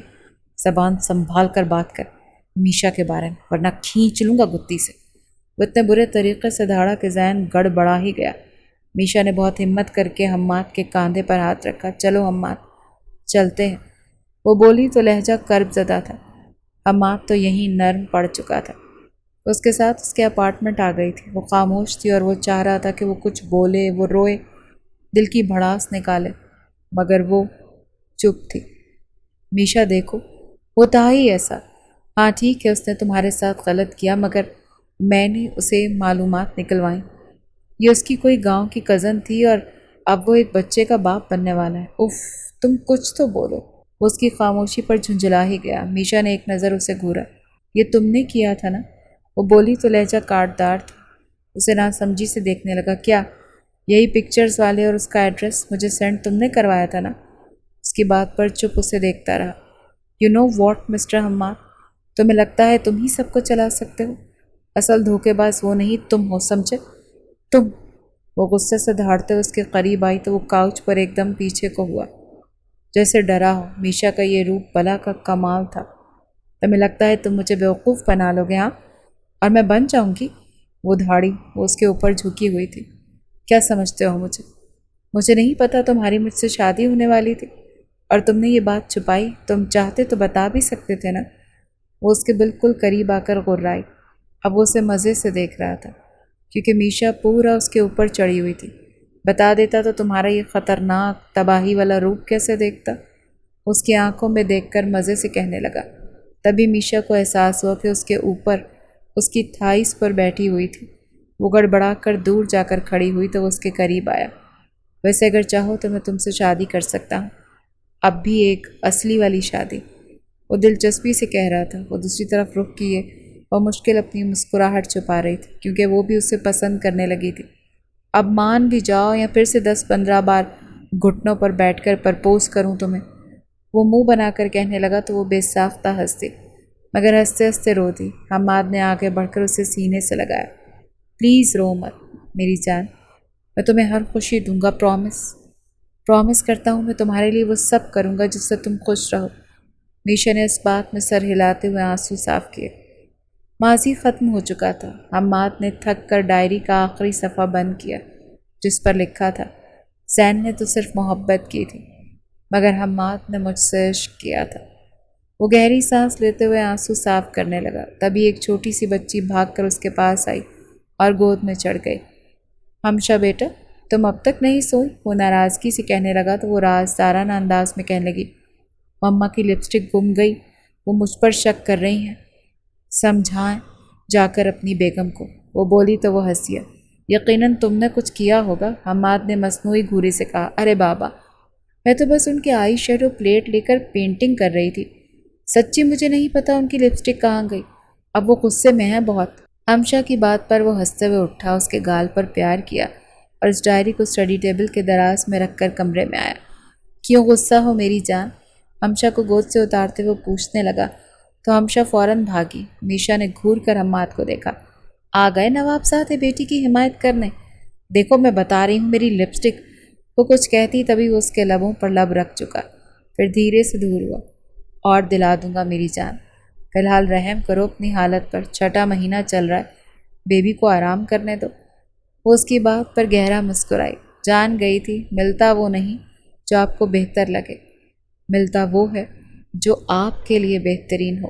زبان سنبھال کر بات کر میشا کے بارے میں، ورنہ کھینچ لوں گا گتی سے۔ وہ اتنے برے طریقے سے دھاڑا کہ زین گڑبڑا ہی گیا۔ میشا نے بہت ہمت کر کے حماد کے کاندھے پر ہاتھ رکھا۔ چلو حماد، چلتے ہیں، وہ بولی تو لہجہ کرب زدہ تھا۔ حماد تو یہیں نرم پڑ چکا تھا۔ اس کے ساتھ اس کے اپارٹمنٹ آ گئی تھی۔ وہ خاموش تھی اور وہ چاہ رہا تھا کہ وہ کچھ بولے، وہ روئے، دل کی بھڑاس نکالے، مگر وہ چپ تھی۔ میشا دیکھو، وہ تھا ہی ایسا۔ ہاں ٹھیک ہے، اس نے تمہارے ساتھ غلط کیا، مگر میں نے اسے معلومات نکلوائیں۔ یہ اس کی کوئی گاؤں کی کزن تھی اور اب وہ ایک بچے کا باپ بننے والا ہے۔ اف، تم کچھ تو بولو۔ وہ اس کی خاموشی پر جھنجھلا ہی گیا۔ میشا نے ایک نظر اسے گھورا۔ یہ تم نے کیا تھا نا؟ وہ بولی تو لہجہ کاٹدار تھا۔ اسے ناسمجھی سے دیکھنے لگا۔ کیا؟ یہی پکچرز والے اور اس کا ایڈریس مجھے سینڈ تم نے کروایا تھا نا؟ اس کی بات پر چپ اسے دیکھتا رہا۔ You know what mister Hammad, تمہیں لگتا ہے تم ہی سب کو چلا سکتے ہو؟ اصل دھوکے باز وہ نہیں تم ہو، سمجھے؟ تم۔ وہ غصے سے دھاڑتے اس کے قریب آئی تو وہ کاؤچ پر ایک دم پیچھے کو ہوا، جیسے ڈرا ہو۔ میشا کا یہ روپ بلا کا کمال تھا۔ تمہیں لگتا ہے تم مجھے بیوقوف بنا لو گے، ہاں؟ اور میں بن جاؤں گی؟ وہ دھاڑی وہ اس کے اوپر جھکی ہوئی تھی۔ کیا سمجھتے ہو مجھے؟ مجھے نہیں پتا تمہاری مجھ سے شادی ہونے والی تھی اور تم نے یہ بات چھپائی؟ تم چاہتے تو بتا بھی سکتے تھے نا؟ وہ اس کے بالکل قریب آ کر غرائی۔ اب وہ اسے مزے سے دیکھ رہا تھا، کیونکہ میشا پورا اس کے اوپر چڑھی ہوئی تھی۔ بتا دیتا تو تمہارا یہ خطرناک تباہی والا روپ کیسے دیکھتا؟ اس کی آنکھوں میں دیکھ کر مزے سے کہنے لگا۔ تبھی میشا کو احساس ہوا کہ اس کے اوپر اس کی تھائیس پر بیٹھی ہوئی تھی۔ وہ گڑبڑا کر دور جا کر کھڑی ہوئی تو وہ اس کے قریب آیا۔ ویسے اگر چاہو تو میں تم سے شادی کر سکتا ہوں، اب بھی ایک اصلی والی شادی۔ وہ دلچسپی سے کہہ رہا تھا۔ وہ دوسری طرف رخ کیے اور مشکل اپنی مسکراہٹ چھپا رہی تھی، کیونکہ وہ بھی اسے پسند کرنے لگی تھی۔ اب مان بھی جاؤ یا پھر سے 10-15 بار گھٹنوں پر بیٹھ کر پرپوز کروں تمہیں۔ وہ منہ بنا کر کہنے لگا تو وہ بے ساختہ ہنس دی، مگر ہنستے ہنستے رو دی۔ حماد نے آگے بڑھ کر اسے سینے سے لگایا۔ پلیز رو مت میری جان، میں تمہیں ہر خوشی دوں گا، پرومس کرتا ہوں میں تمہارے لیے وہ سب کروں گا جس سے تم خوش رہو۔ میشا نے اس بات میں سر ہلاتے ہوئے آنسو صاف کیے۔ ماضی ختم ہو چکا تھا۔ حماد نے تھک کر ڈائری کا آخری صفحہ بند کیا جس پر لکھا تھا، زین نے تو صرف محبت کی تھی، مگر حماد نے مجھ سے عشق کیا تھا۔ وہ گہری سانس لیتے ہوئے آنسو صاف کرنے لگا۔ تبھی ایک چھوٹی سی بچی بھاگ کر اس کے پاس آئی اور گود میں چڑھ گئی۔ ہمشا بیٹا، تم اب تک نہیں سوئی؟ وہ ناراضگی سے کہنے لگا تو وہ رازدارانہ انداز میں کہنے لگی، مما کی لپسٹک گم گئی، وہ مجھ پر شک کر رہی ہیں، سمجھائیں جا کر اپنی بیگم کو۔ وہ بولی تو وہ ہنسیا۔ یقیناً تم نے کچھ کیا ہوگا، حماد نے مصنوعی گھوری سے کہا۔ ارے بابا، میں تو بس ان کے آئی شیڈو پلیٹ لے کر پینٹنگ کر رہی تھی، سچی مجھے نہیں پتا ان کی لپسٹک کہاں گئی۔ اب وہ غصے میں ہے بہت۔ ہمشا کی بات پر وہ ہنستے ہوئے اٹھا، اس کے گال پر پیار کیا اور اس ڈائری کو اسٹڈی ٹیبل کے دراز میں رکھ کر کمرے میں آیا۔ کیوں غصہ ہو میری جان؟ ہمشا کو گود سے اتارتے ہوئے پوچھنے لگا تو ہمشا فوراً بھاگی۔ میشا نے گھور کر حماد کو دیکھا۔ آ گئے نواب صاحب بیٹی کی حمایت کرنے؟ دیکھو میں بتا رہی ہوں، میری لپسٹک۔ وہ کچھ کہتی تبھی وہ اس کے لبوں پر لب رکھ چکا، پھر دھیرے سے دور ہوا۔ اور دلا دوں گا میری جان، فی الحال رحم کرو اپنی حالت پر، 6واں مہینہ چل رہا ہے، بیبی کو آرام کرنے دو۔ وہ اس کی بات پر گہرا مسکرائی۔ جان گئی تھی، ملتا وہ نہیں جو آپ کو بہتر لگے، ملتا وہ ہے جو آپ کے لیے بہترین ہو۔